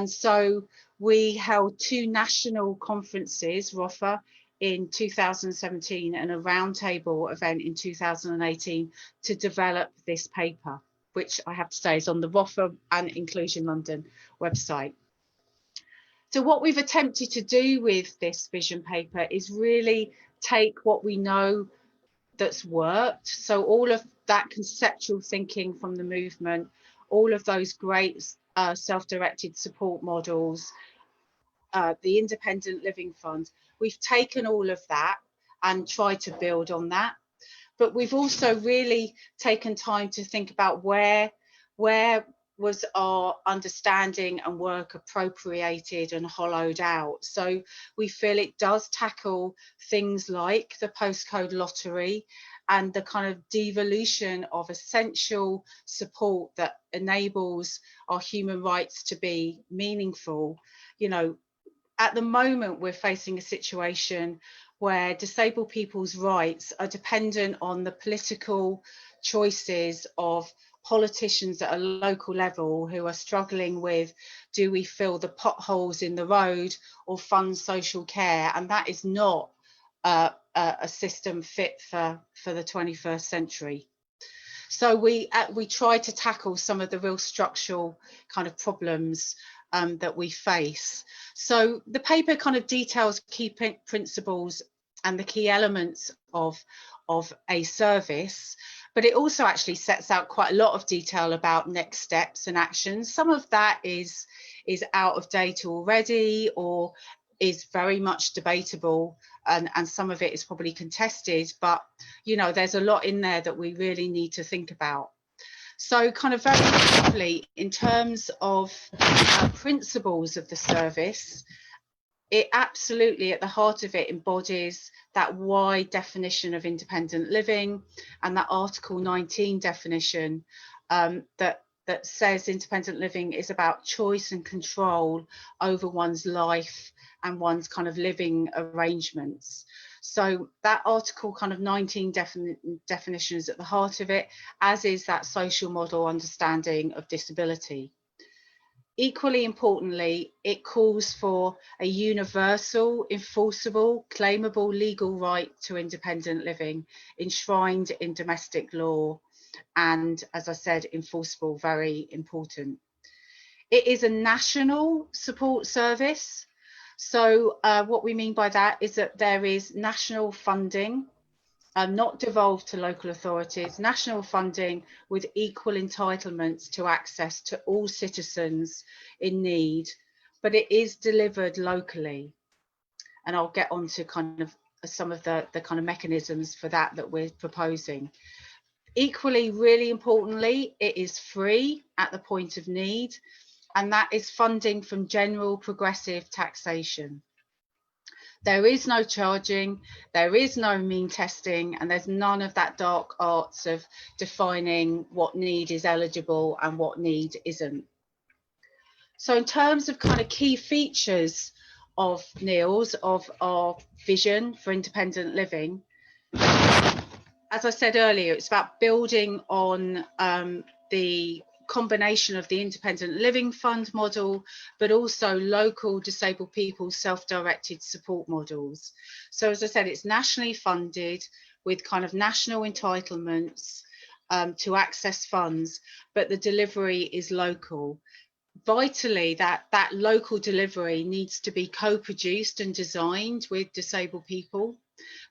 so we held 2 national conferences, ROFA, in 2017 and a roundtable event in 2018 to develop this paper, which I have to say is on the ROFA and Inclusion London website. So what we've attempted to do with this vision paper is really take what we know that's worked. So all of that conceptual thinking from the movement, all of those great self-directed support models, the Independent Living Fund, we've taken all of that and tried to build on that. But we've also really taken time to think about where was our understanding and work appropriated and hollowed out. So we feel it does tackle things like the postcode lottery and the kind of devolution of essential support that enables our human rights to be meaningful. You know, at the moment, we're facing a situation where disabled people's rights are dependent on the political choices of politicians at a local level who are struggling with, do we fill the potholes in the road or fund social care? And that is not a system fit for the 21st century. So we try to tackle some of the real structural kind of problems that we face. So the paper kind of details key principles and the key elements of a service, but it also actually sets out quite a lot of detail about next steps and actions. Some of that is out of date already, or is very much debatable, and some of it is probably contested, but you know, there's a lot in there that we really need to think about. So kind of very briefly, in terms of principles of the service, it absolutely at the heart of it embodies that wide definition of independent living and that Article 19 definition that says independent living is about choice and control over one's life and one's kind of living arrangements. So that Article kind of 19 definition is at the heart of it, as is that social model understanding of disability. Equally importantly, it calls for a universal, enforceable, claimable legal right to independent living enshrined in domestic law, and as I said, enforceable, very important. It is a national support service. So what we mean by that is that there is national funding, not devolved to local authorities, national funding with equal entitlements to access to all citizens in need, but it is delivered locally. And I'll get on to kind of some of the kind of mechanisms for that we're proposing. Equally, really importantly, it is free at the point of need, and that is funding from general progressive taxation. There is no charging, there is no mean testing, and there's none of that dark arts of defining what need is eligible and what need isn't. So in terms of kind of key features of NILS, of our vision for independent living, as I said earlier, it's about building on the combination of the independent living fund model, but also local disabled people self-directed support models. So as I said, it's nationally funded with kind of national entitlements to access funds, but the delivery is local. Vitally, that local delivery needs to be co-produced and designed with disabled people.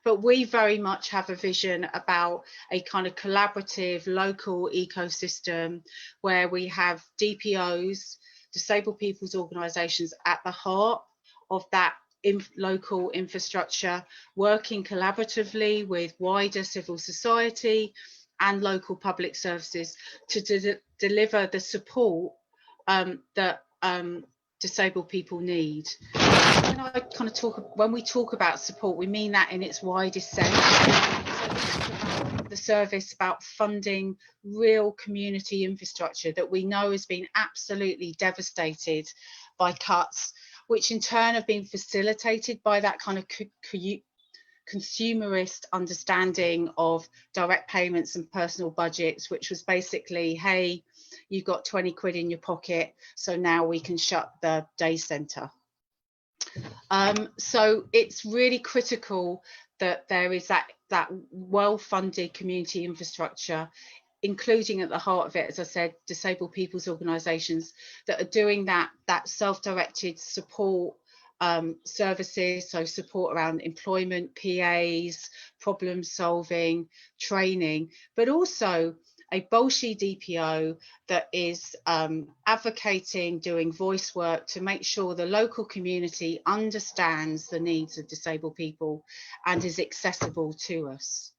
But we very much have a vision about a kind of collaborative local ecosystem where we have DPOs, disabled people's organisations, at the heart of that local infrastructure, working collaboratively with wider civil society and local public services to deliver the support that disabled people need. When I kind of when we talk about support, we mean that in its widest sense. The service about funding real community infrastructure that we know has been absolutely devastated by cuts, which in turn have been facilitated by that kind of consumerist understanding of direct payments and personal budgets, which was basically, hey, you've got 20 quid in your pocket, so now we can shut the day centre. So it's really critical that there is that well-funded community infrastructure, including at the heart of it, as I said, disabled people's organisations that are doing that self-directed support services, so support around employment, PAs, problem solving, training, but also a Bolshi DPO that is advocating, doing voice work to make sure the local community understands the needs of disabled people and is accessible to us.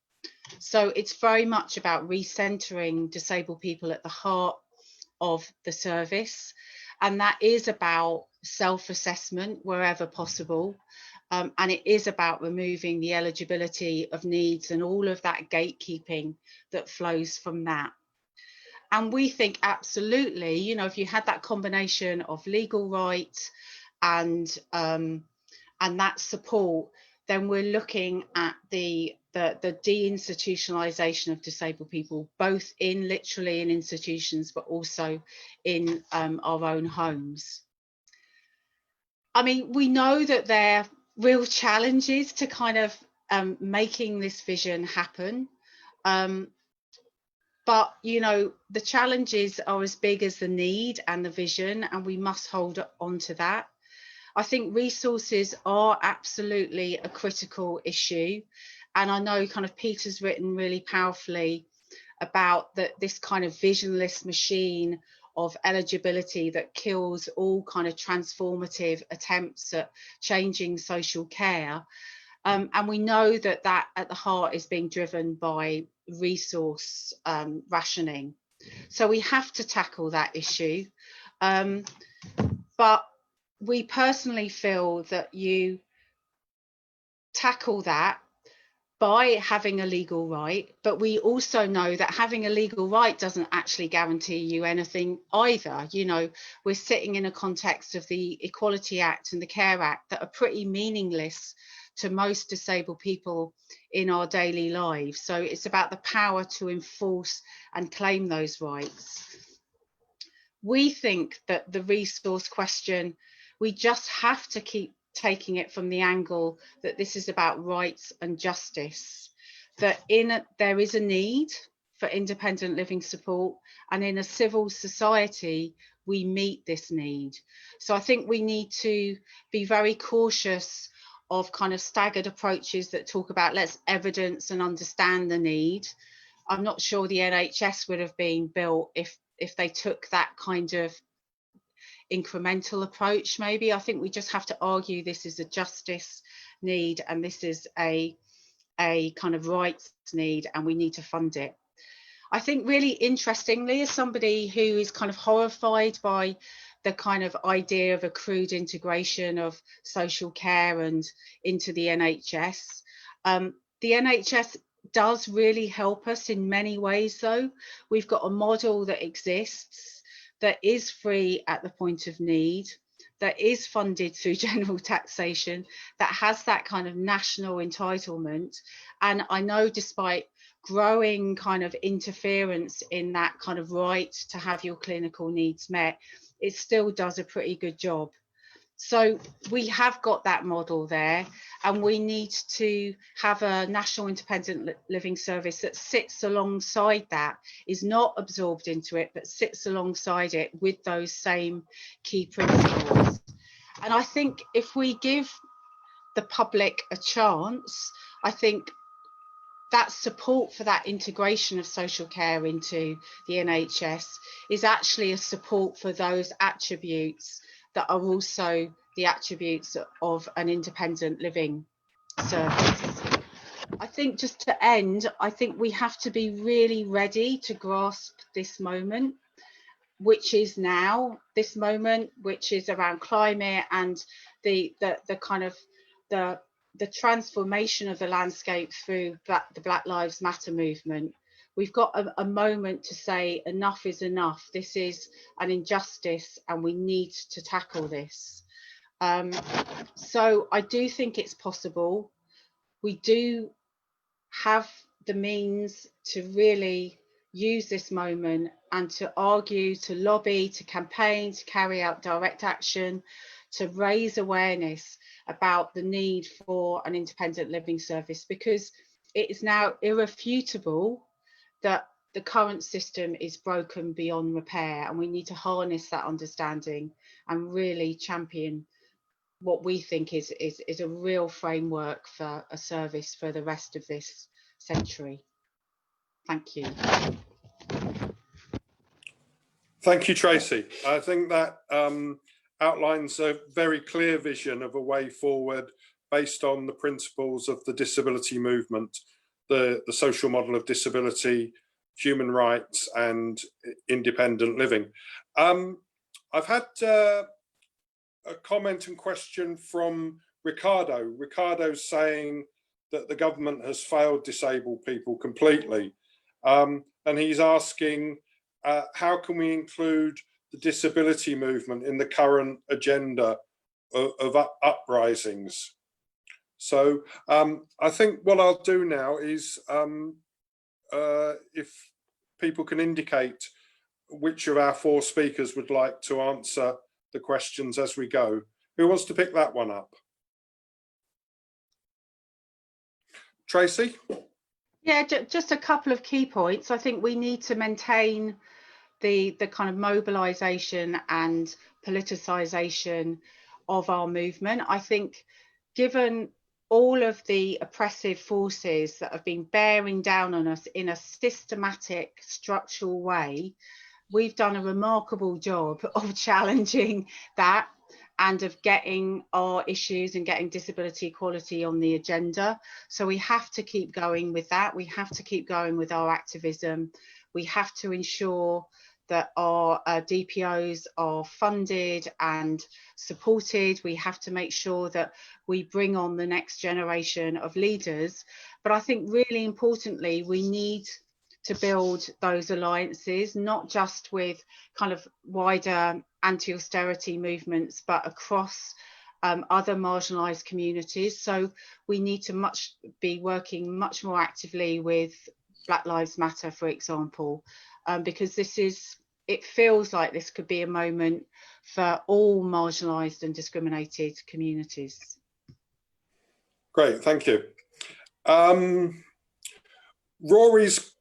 So it's very much about recentering disabled people at the heart of the service, and that is about self-assessment wherever possible, and it is about removing the eligibility of needs and all of that gatekeeping that flows from that. And we think absolutely, you know, if you had that combination of legal right and that support, then we're looking at the deinstitutionalization of disabled people, both literally in institutions, but also in our own homes. I mean, we know that there are real challenges to kind of making this vision happen. But, you know, the challenges are as big as the need and the vision, and we must hold on to that. I think resources are absolutely a critical issue. And I know kind of Peter's written really powerfully about this kind of visionless machine of eligibility that kills all kind of transformative attempts at changing social care. And we know that that at the heart is being driven by resource rationing. So we have to tackle that issue. But we personally feel that you tackle that by having a legal right, but we also know that having a legal right doesn't actually guarantee you anything either. You know, we're sitting in a context of the Equality Act and the Care Act that are pretty meaningless to most disabled people in our daily lives. So it's about the power to enforce and claim those rights. We think that the resource question, we just have to keep taking it from the angle that this is about rights and justice, that there is a need for independent living support, and in a civil society we meet this need. So I think we need to be very cautious of kind of staggered approaches that talk about let's evidence and understand the need. I'm not sure the NHS would have been built if they took that kind of incremental approach. Maybe I think we just have to argue this is a justice need and this is a kind of rights need, and we need to fund it. I think really interestingly, as somebody who is kind of horrified by the kind of idea of a crude integration of social care and into the NHS, the NHS does really help us in many ways though. We've got a model that exists that is free at the point of need, that is funded through general taxation, that has that kind of national entitlement. And I know despite growing kind of interference in that kind of right to have your clinical needs met, it still does a pretty good job. So we have got that model there, and we need to have a national independent living service that sits alongside that, is not absorbed into it, but sits alongside it with those same key principles. And I think if we give the public a chance, I think that support for that integration of social care into the NHS is actually a support for those attributes that are also the attributes of an independent living service. I think just to end, I think we have to be really ready to grasp this moment, which is now, this moment, which is around climate and the kind of the transformation of the landscape through the Black Lives Matter movement. We've got a moment to say enough is enough. This is an injustice and we need to tackle this. So I do think it's possible. We do have the means to really use this moment and to argue, to lobby, to campaign, to carry out direct action, to raise awareness about the need for an independent living service, because it is now irrefutable that the current system is broken beyond repair, and we need to harness that understanding and really champion what we think is a real framework for a service for the rest of this century. Thank you. Thank you, Tracy. I think that outlines a very clear vision of a way forward based on the principles of the disability movement, the social model of disability, human rights and independent living. I've had a comment and question from Ricardo. Ricardo's saying that the government has failed disabled people completely. And he's asking, how can we include the disability movement in the current agenda of uprisings? So I think what I'll do now is, if people can indicate which of our four speakers would like to answer the questions as we go. Who wants to pick that one up? Tracy? Yeah, just a couple of key points. I think we need to maintain the kind of mobilisation and politicisation of our movement. I think given all of the oppressive forces that have been bearing down on us in a systematic, structural way, we've done a remarkable job of challenging that and of getting our issues and getting disability equality on the agenda. So we have to keep going with that. We have to keep going with our activism. We have to ensure that our DPOs are funded and supported. We have to make sure that we bring on the next generation of leaders. But I think really importantly, we need to build those alliances, not just with kind of wider anti-austerity movements, but across other marginalised communities. So we need to be working much more actively with Black Lives Matter, for example, because it feels like this could be a moment for all marginalised and discriminated communities. Great, thank you. Rory's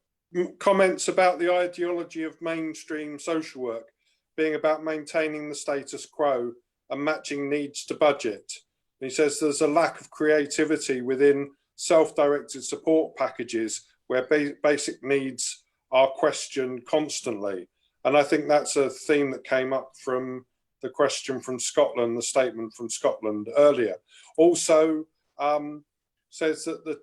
comments about the ideology of mainstream social work being about maintaining the status quo and matching needs to budget. And he says there's a lack of creativity within self-directed support packages where basic needs are questioned constantly. And I think that's a theme that came up from the question from Scotland, the statement from Scotland earlier. Also says that the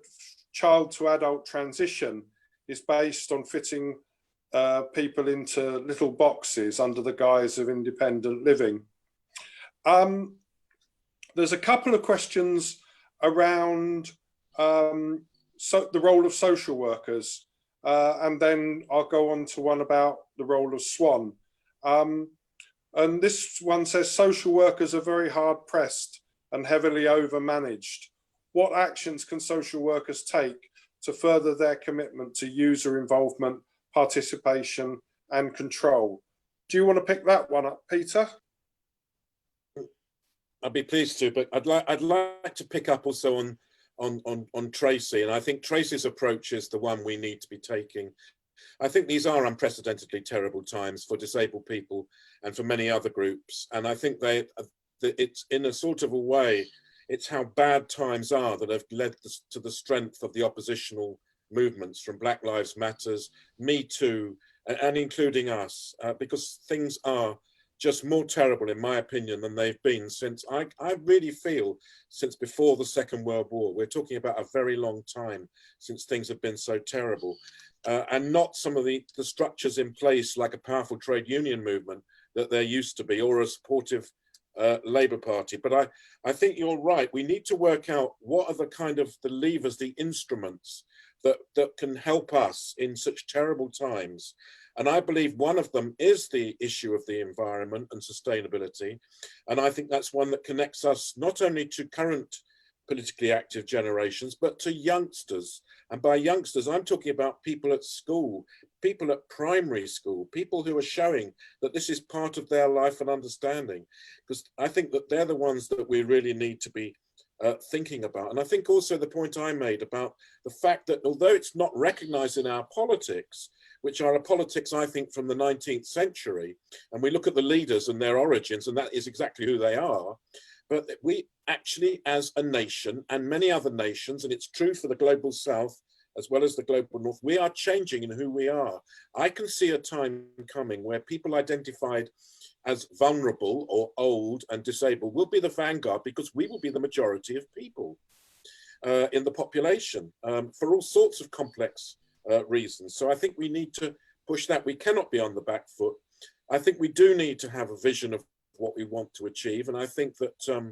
child to adult transition is based on fitting people into little boxes under the guise of independent living. There's a couple of questions around the role of social workers, and then I'll go on to one about the role of SWAN. And this one says social workers are very hard pressed and heavily overmanaged. What actions can social workers take to further their commitment to user involvement, participation and control? Do you want to pick that one up, Peter? I'd be pleased to, but I'd like to pick up also on Tracy, and I think Tracy's approach is the one we need to be taking. I think these are unprecedentedly terrible times for disabled people and for many other groups, and I think it's in a sort of a way, it's how bad times are that have led to the strength of the oppositional movements from Black Lives Matters, Me Too, and including us, because things are just more terrible, in my opinion, than they've been since, I really feel, since before the Second World War. We're talking about a very long time since things have been so terrible. And not some of the structures in place like a powerful trade union movement that there used to be, or a supportive Labour Party. But I think you're right. We need to work out what are the kind of the levers, the instruments that can help us in such terrible times. And I believe one of them is the issue of the environment and sustainability. And I think that's one that connects us not only to current politically active generations, but to youngsters. And by youngsters, I'm talking about people at school, people at primary school, people who are showing that this is part of their life and understanding. Because I think that they're the ones that we really need to be thinking about. And I think also the point I made about the fact that although it's not recognized in our politics, which are a politics, I think, from the 19th century, and we look at the leaders and their origins, and that is exactly who they are, but we actually, as a nation, and many other nations, and it's true for the global south as well as the global north, we are changing in who we are. I can see a time coming where people identified as vulnerable or old and disabled will be the vanguard, because we will be the majority of people in the population for all sorts of complex reasons. So I think we need to push that. We cannot be on the back foot. I think we do need to have a vision of what we want to achieve. And I think that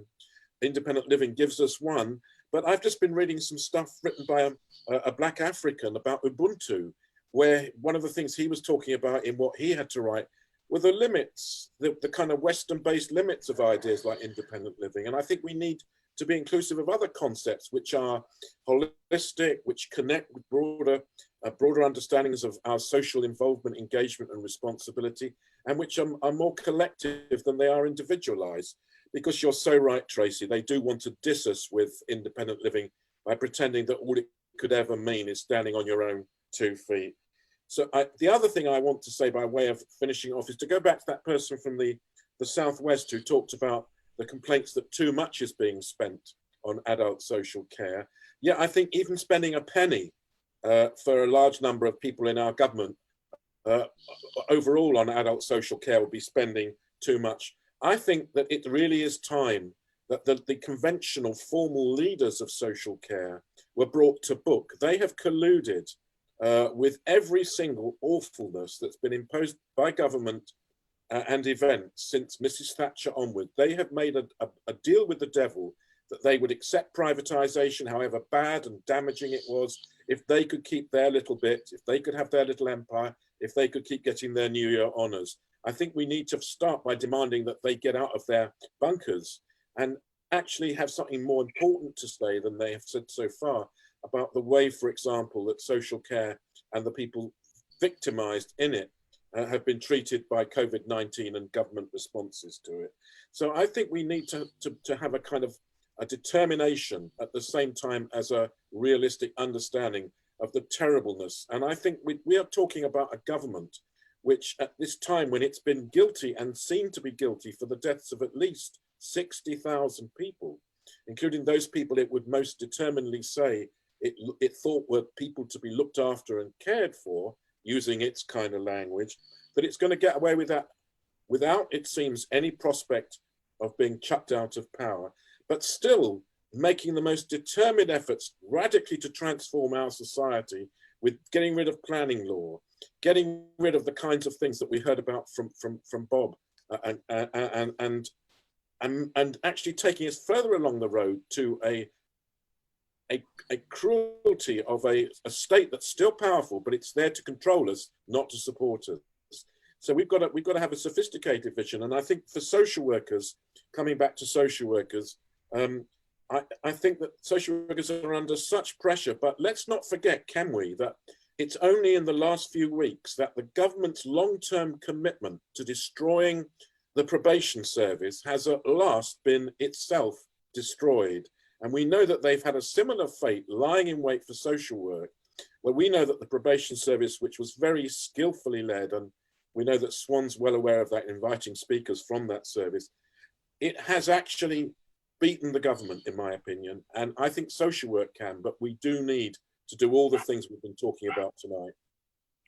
independent living gives us one. But I've just been reading some stuff written by a Black African about Ubuntu, where one of the things he was talking about in what he had to write were the limits, the kind of Western-based limits of ideas like independent living. And I think we need to be inclusive of other concepts which are holistic, which connect with broader understandings of our social involvement, engagement and responsibility, and which are more collective than they are individualized. Because you're so right, Tracy, they do want to diss us with independent living by pretending that all it could ever mean is standing on your own 2 feet. So the other thing I want to say by way of finishing off is to go back to that person from the Southwest who talked about the complaints that too much is being spent on adult social care. Yeah, I think even spending a penny for a large number of people in our government overall on adult social care would be spending too much. I think that it really is time that the conventional formal leaders of social care were brought to book. They have colluded with every single awfulness that's been imposed by government and events since Mrs. Thatcher onward. They have made a deal with the devil that they would accept privatization, however bad and damaging it was, if they could keep their little bit, if they could have their little empire, if they could keep getting their New Year honours. I think we need to start by demanding that they get out of their bunkers and actually have something more important to say than they have said so far about the way, for example, that social care and the people victimised in it have been treated by COVID-19 and government responses to it. So I think we need to have a kind of a determination at the same time as a realistic understanding of the terribleness. And I think we are talking about a government which at this time, when it's been guilty and seen to be guilty for the deaths of at least 60,000 people, including those people it would most determinedly say it thought were people to be looked after and cared for, using its kind of language, that it's going to get away with that without, it seems, any prospect of being chucked out of power, but still making the most determined efforts radically to transform our society with getting rid of planning law, getting rid of the kinds of things that we heard about from Bob, and actually taking us further along the road to a cruelty of a state that's still powerful, but it's there to control us, not to support us. So we've got to have a sophisticated vision. And I think for social workers, coming back to social workers, I think that social workers are under such pressure, but let's not forget, can we, that it's only in the last few weeks that the government's long-term commitment to destroying the probation service has at last been itself destroyed. And we know that they've had a similar fate lying in wait for social work, where we know that the probation service, which was very skillfully led, and we know that Swan's well aware of that, inviting speakers from that service, it has actually beaten the government, in my opinion. And I think social work can, but we do need to do all the things we've been talking about tonight.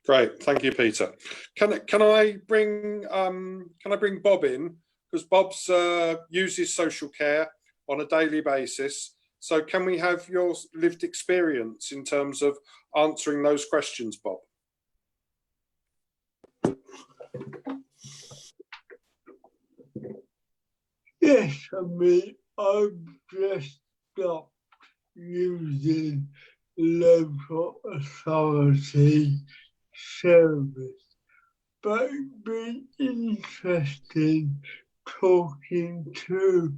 Great, thank you, Peter. Can I bring Bob in, because Bob's uses social care on a daily basis. So can we have your lived experience in terms of answering those questions, Bob? Yes, I mean, I've just stopped using local authority service, but it's been interesting talking to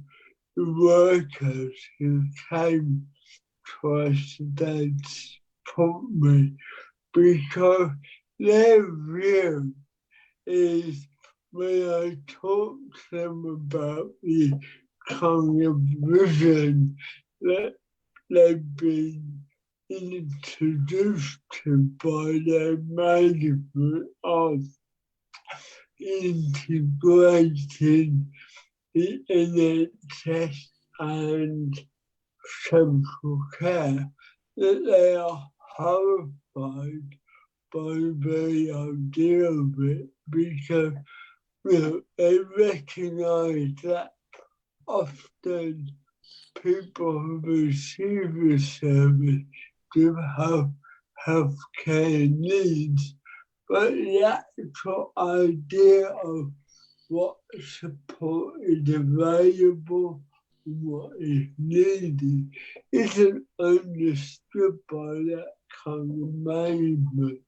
the workers who came to us today to support me, because their view is, when I talk to them about the kind of vision that they've been introduced to by their management of integrating the NHS and social care, that they are horrified by the idea of it, because they recognise that often people who receive the service do have healthcare needs, but the actual idea of what support is available and what is needed isn't understood by that kind of management.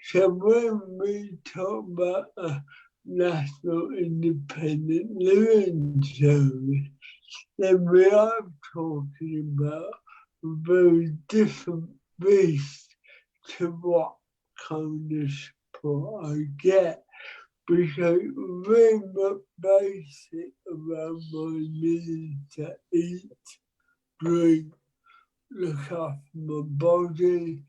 So when we talk about a national independent living service, then we are talking about a very different beast to what kind of support I get, because it's very much basic around my needs to eat, drink, look after my body.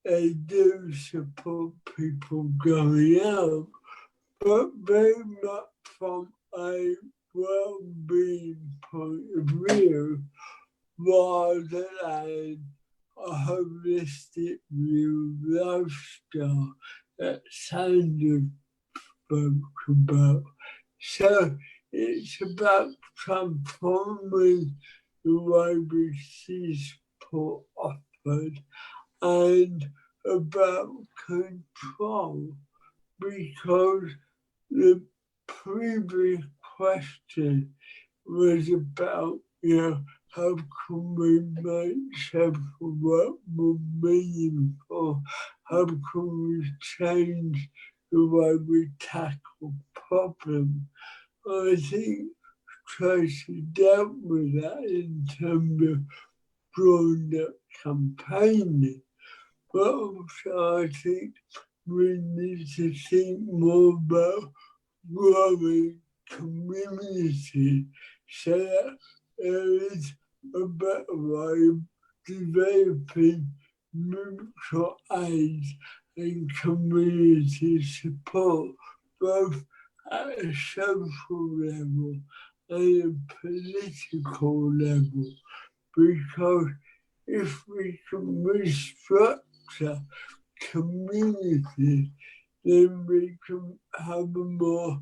They do support people going out, but very much from a well-being point of view, rather than a holistic view of lifestyle. that Sandra spoke about. So it's about transforming the way we see support offered and about control, because the previous question was about, how can we make social work more meaningful? How can we change the way we tackle problems? I think Tracy dealt with that in terms of drawing up campaigning, but also I think we need to think more about growing community so that there is a better way of developing mutual aid and community support, both at a social level and a political level, because if we can restructure community, then we can have a more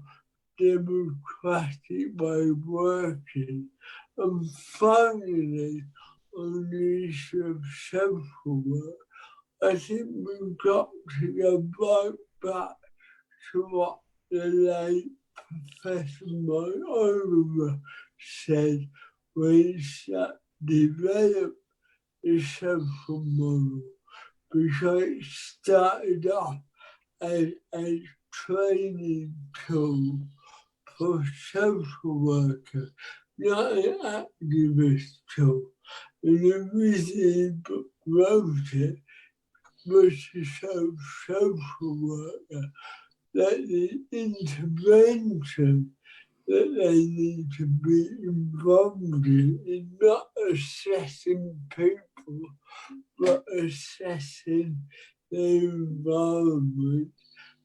democratic way of working. And finally, on the issue of social work, I think we've got to go right back to what the late Professor Mike Oliver said when he developed the social model, because it started off as a training tool for social workers, not an activist tool. And the reason he wrote it was to show social workers that the intervention that they need to be involved in is not assessing people, but assessing their environment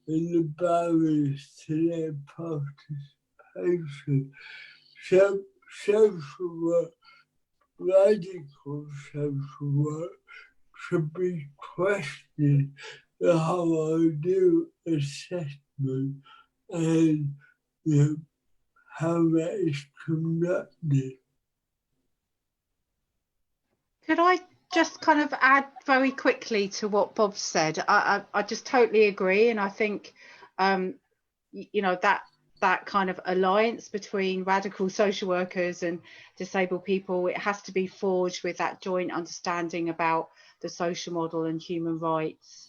and the barriers to their participation. So social work, radical social work, should be questioning the whole idea of assessment and how that is conducted. Could I just kind of add very quickly to what Bob said? I just totally agree, and I think that kind of alliance between radical social workers and disabled people, it has to be forged with that joint understanding about the social model and human rights.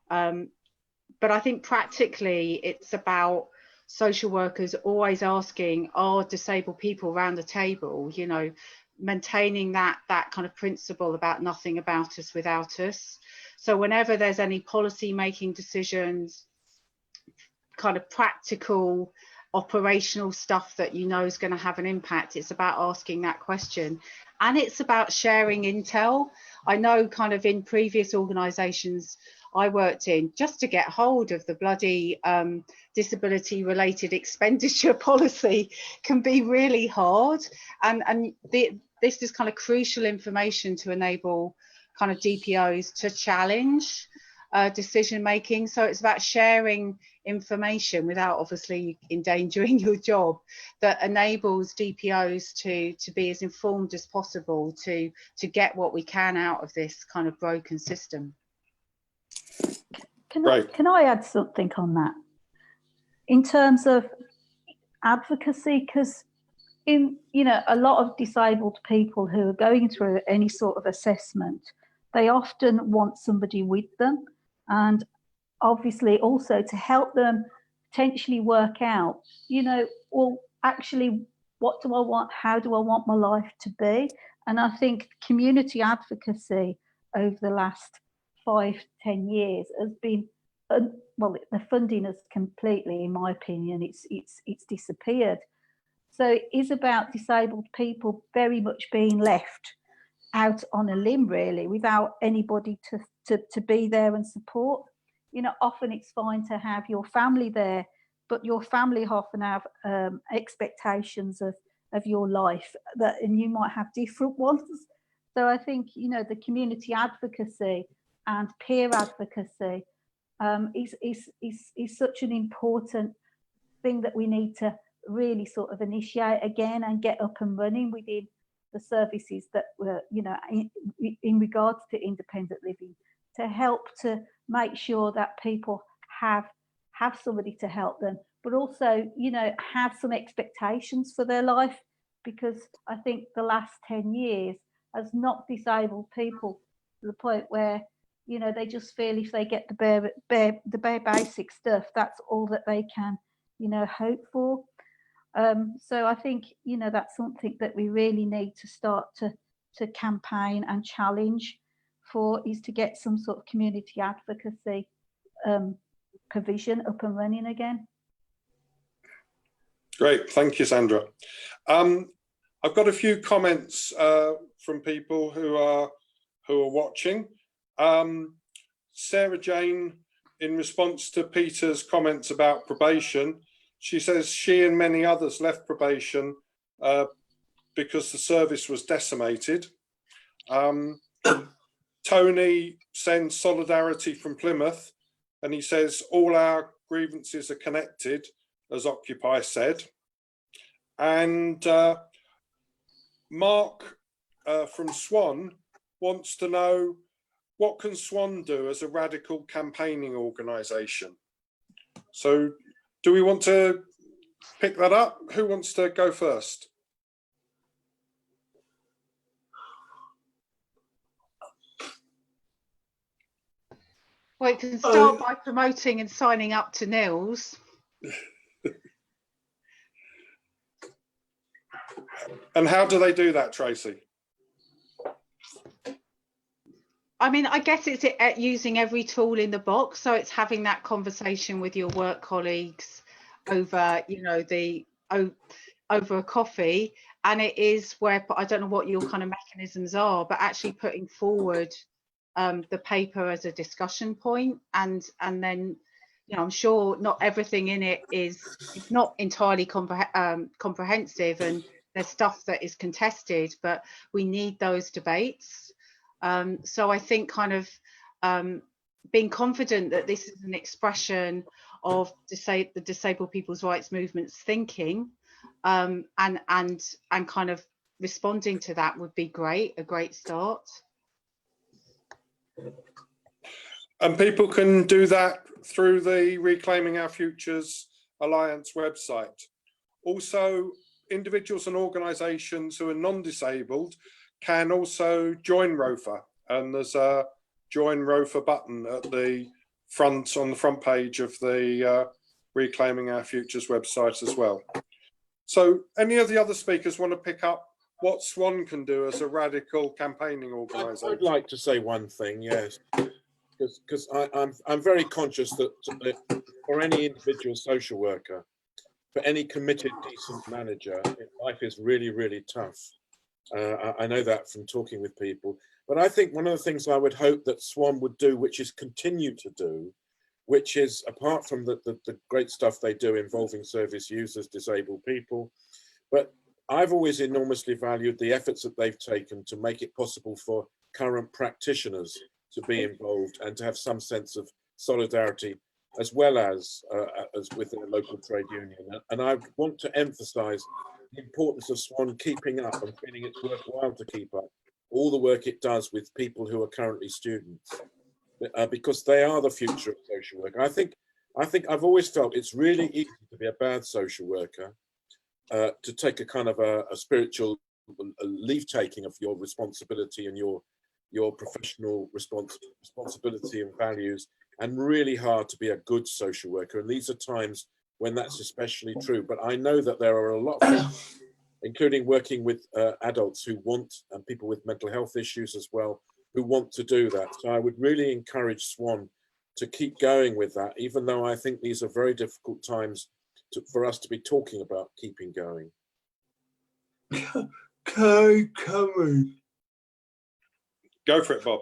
But I think practically it's about social workers always asking, are disabled people around the table, maintaining that kind of principle about nothing about us without us. So whenever there's any policy making decisions, kind of practical operational stuff that is going to have an impact, it's about asking that question, and it's about sharing intel. I know kind of in previous organizations I worked in, just to get hold of the bloody disability related expenditure policy can be really hard, and this is kind of crucial information to enable kind of DPOs to challenge decision making. So it's about sharing information without obviously endangering your job, that enables DPOs to be as informed as possible to get what we can out of this kind of broken system. Can I add something on that in terms of advocacy? Because in a lot of disabled people who are going through any sort of assessment, they often want somebody with them, and obviously also to help them potentially work out, well, actually, what do I want? How do I want my life to be? And I think community advocacy over the last 5 to 10 years has been, well, the funding has completely, in my opinion, it's disappeared. So it is about disabled people very much being left out on a limb, really, without anybody to be there and support. Often it's fine to have your family there, but your family often have expectations of your life and you might have different ones. So I think, the community advocacy and peer advocacy is such an important thing that we need to really sort of initiate again and get up and running within the services that were, you know, in regards to independent living, to help to make sure that people have somebody to help them, but also, you know, have some expectations for their life, because I think the last 10 years has knocked disabled people to the point where, you know, they just feel if they get the bare basic stuff, that's all that they can, you know, hope for. So I think, you know, that's something that we really need to start to campaign and challenge for, is to get some sort of community advocacy provision up and running again. Great, thank you, Sandra. I've got a few comments from people who are watching. Sarah Jane, in response to Peter's comments about probation, she says she and many others left probation because the service was decimated. Tony sends solidarity from Plymouth, and he says all our grievances are connected, as Occupy said. And Mark from Swan wants to know, what can Swan do as a radical campaigning organisation? So do we want to pick that up? Who wants to go first? Well, it can start by promoting and signing up to Nils. And how do they do that, Tracy? I mean, I guess it's using every tool in the box. So it's having that conversation with your work colleagues over, you know, over a coffee. And it is where, I don't know what your kind of mechanisms are, but actually putting forward the paper as a discussion point, and then, you know, I'm sure not everything in it it's not entirely comprehensive, and there's stuff that is contested, but we need those debates. So I think kind of being confident that this is an expression of the disabled people's rights movement's thinking, and kind of responding to that would be great, a great start. And people can do that through the Reclaiming Our Futures Alliance website. Also, individuals and organisations who are non-disabled can also join ROFA, and there's a join ROFA button at the front, on the front page of the Reclaiming Our Futures website as well. So any of the other speakers want to pick up what Swan can do as a radical campaigning organisation? I'd like to say one thing, yes, because I'm very conscious that for any individual social worker, for any committed, decent manager, life is really, really tough. I know that from talking with people. But I think one of the things I would hope that Swan would do, which is continue to do, which is, apart from the great stuff they do involving service users, disabled people, but I've always enormously valued the efforts that they've taken to make it possible for current practitioners to be involved and to have some sense of solidarity, as well as with their local trade union. And I want to emphasise the importance of Swan keeping up and feeling it's worthwhile to keep up all the work it does with people who are currently students, because they are the future of social work. I think I've always felt it's really easy to be a bad social worker, to take a kind of a spiritual leave-taking of your responsibility and your professional responsibility and values, and really hard to be a good social worker. And these are times when that's especially true. But I know that there are a lot of people, including working with adults who want, and people with mental health issues as well, who want to do that. So I would really encourage Swan to keep going with that, even though I think these are very difficult times for us to be talking about keeping going. Can I come in? Go for it, Bob.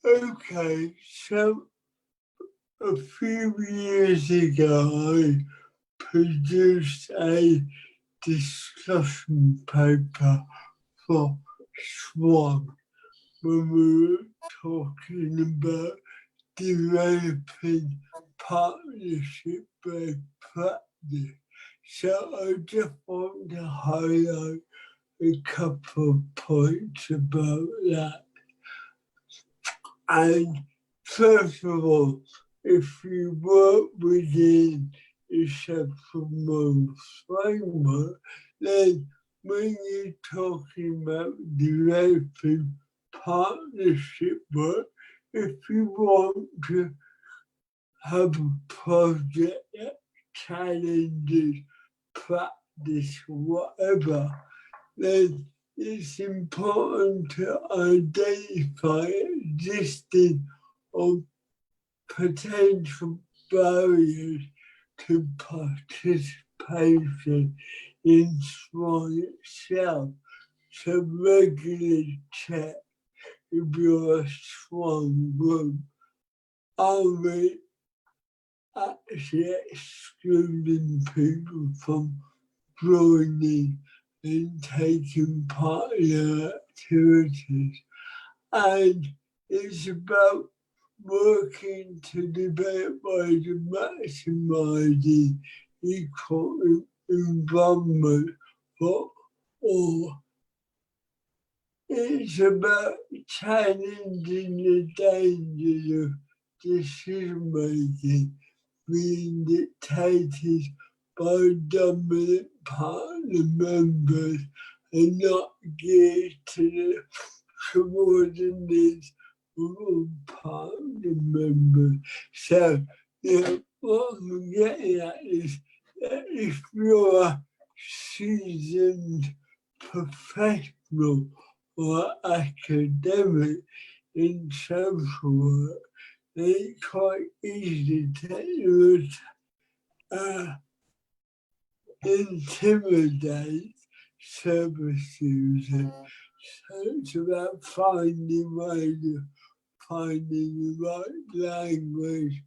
Okay, so a few years ago, I produced a discussion paper for Swan when we were talking about developing partnership best practice. So I just want to highlight a couple of points about that. And first of all, if you work within a self-promotion framework, then when you're talking about developing partnership work, if you want to have a project that challenges practice, whatever, then it's important to identify existing or potential barriers to participation in SWAN itself. So regularly check if you're a SWAN group. Are we actually excluding people from joining and taking part in their activities? And it's about working to develop ways of maximising equal environment for all. It's about challenging the dangers of decision making being dictated by dominant partner members and not geared to the subordinates of all partner members. So, what I'm getting at is that if you're a seasoned professional or academic in social work, then it's quite easy to intimidate service users. So it's about finding ways of finding the right language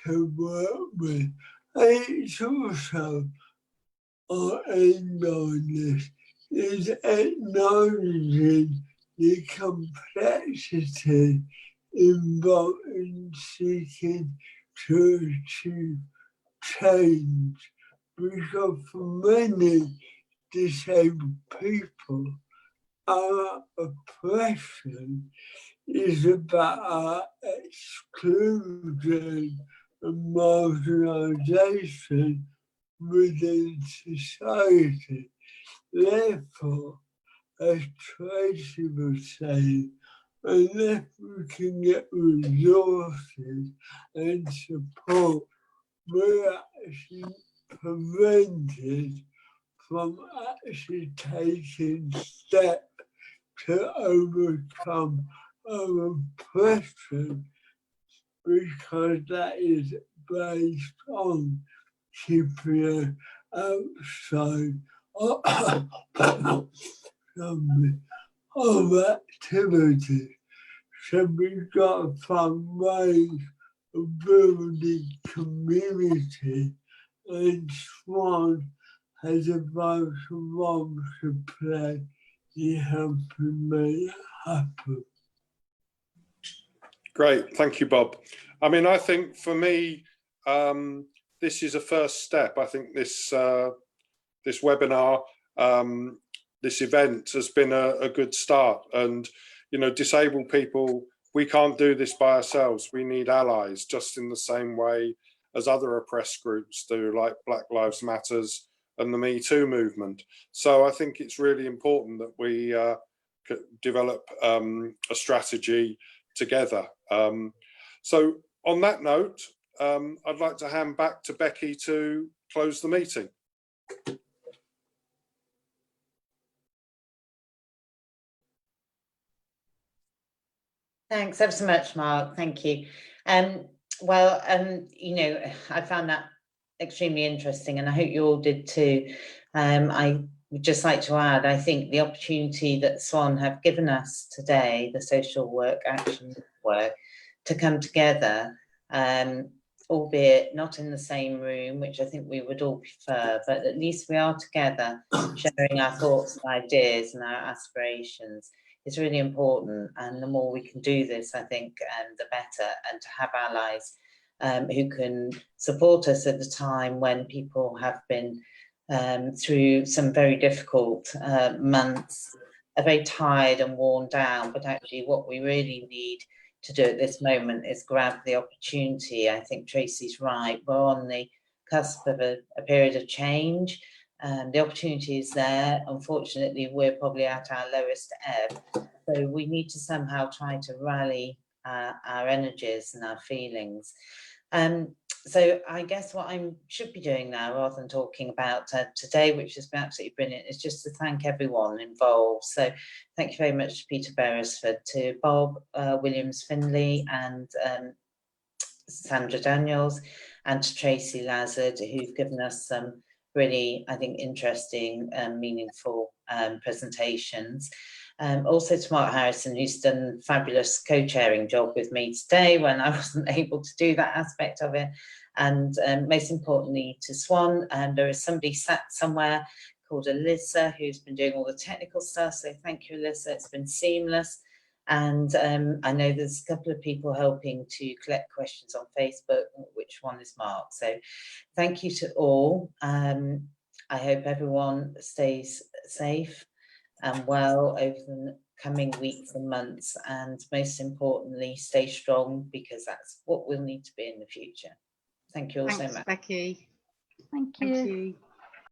to work with. And it's also, our aim on this is acknowledging the complexity involved in seeking to achieve change, because for many disabled people, our oppression is about our exclusion and marginalisation within society. Therefore, as Tracy was saying, unless we can get resources and support, we're actually prevented from actually taking steps to overcome our oppression, because that is based on keeping outside of activity. So we've got to find ways of building community, and SWAN has a vital role to play in helping make that happen. Great, thank you, Bob. I mean, I think for me, this is a first step. I think this this webinar, this event has been a good start. And, you know, disabled people, we can't do this by ourselves. We need allies, just in the same way as other oppressed groups do, like Black Lives Matters and the Me Too movement. So I think it's really important that we develop a strategy together. So on that note, I'd like to hand back to Becky to close the meeting. Thanks ever so much, Mark. Thank you. You know, I found that extremely interesting, and I hope you all did too. I would just like to add, I think the opportunity that SWAN have given us today, the social work action work, to come together, albeit not in the same room, which I think we would all prefer, but at least we are together sharing our thoughts and ideas and our aspirations, is really important, and the more we can do this, I think, the better, and to have allies who can support us at a time when people have been through some very difficult months, are very tired and worn down, but actually what we really need to do at this moment is grab the opportunity. I think Tracy's right, we're on the cusp of a period of change. The opportunity is there. Unfortunately, we're probably at our lowest ebb. So we need to somehow try to rally our energies and our feelings. So I guess what I should be doing now, rather than talking about today, which has been absolutely brilliant, is just to thank everyone involved. So thank you very much to Peter Beresford, to Bob Williams-Finley and Sandra Daniels, and to Tracy Lazard, who've given us some really, I think, interesting and meaningful presentations. Also to Mark Harrison, who's done a fabulous co-chairing job with me today when I wasn't able to do that aspect of it. And most importantly to Swan, there is somebody sat somewhere called Alyssa who's been doing all the technical stuff. So thank you, Alyssa, it's been seamless. And I know there's a couple of people helping to collect questions on Facebook, which one is Mark. So thank you to all. I hope everyone stays safe and well over the coming weeks and months, and most importantly, stay strong, because that's what we'll need to be in the future. Thank you all so much. Becky. Thank you. Thank you.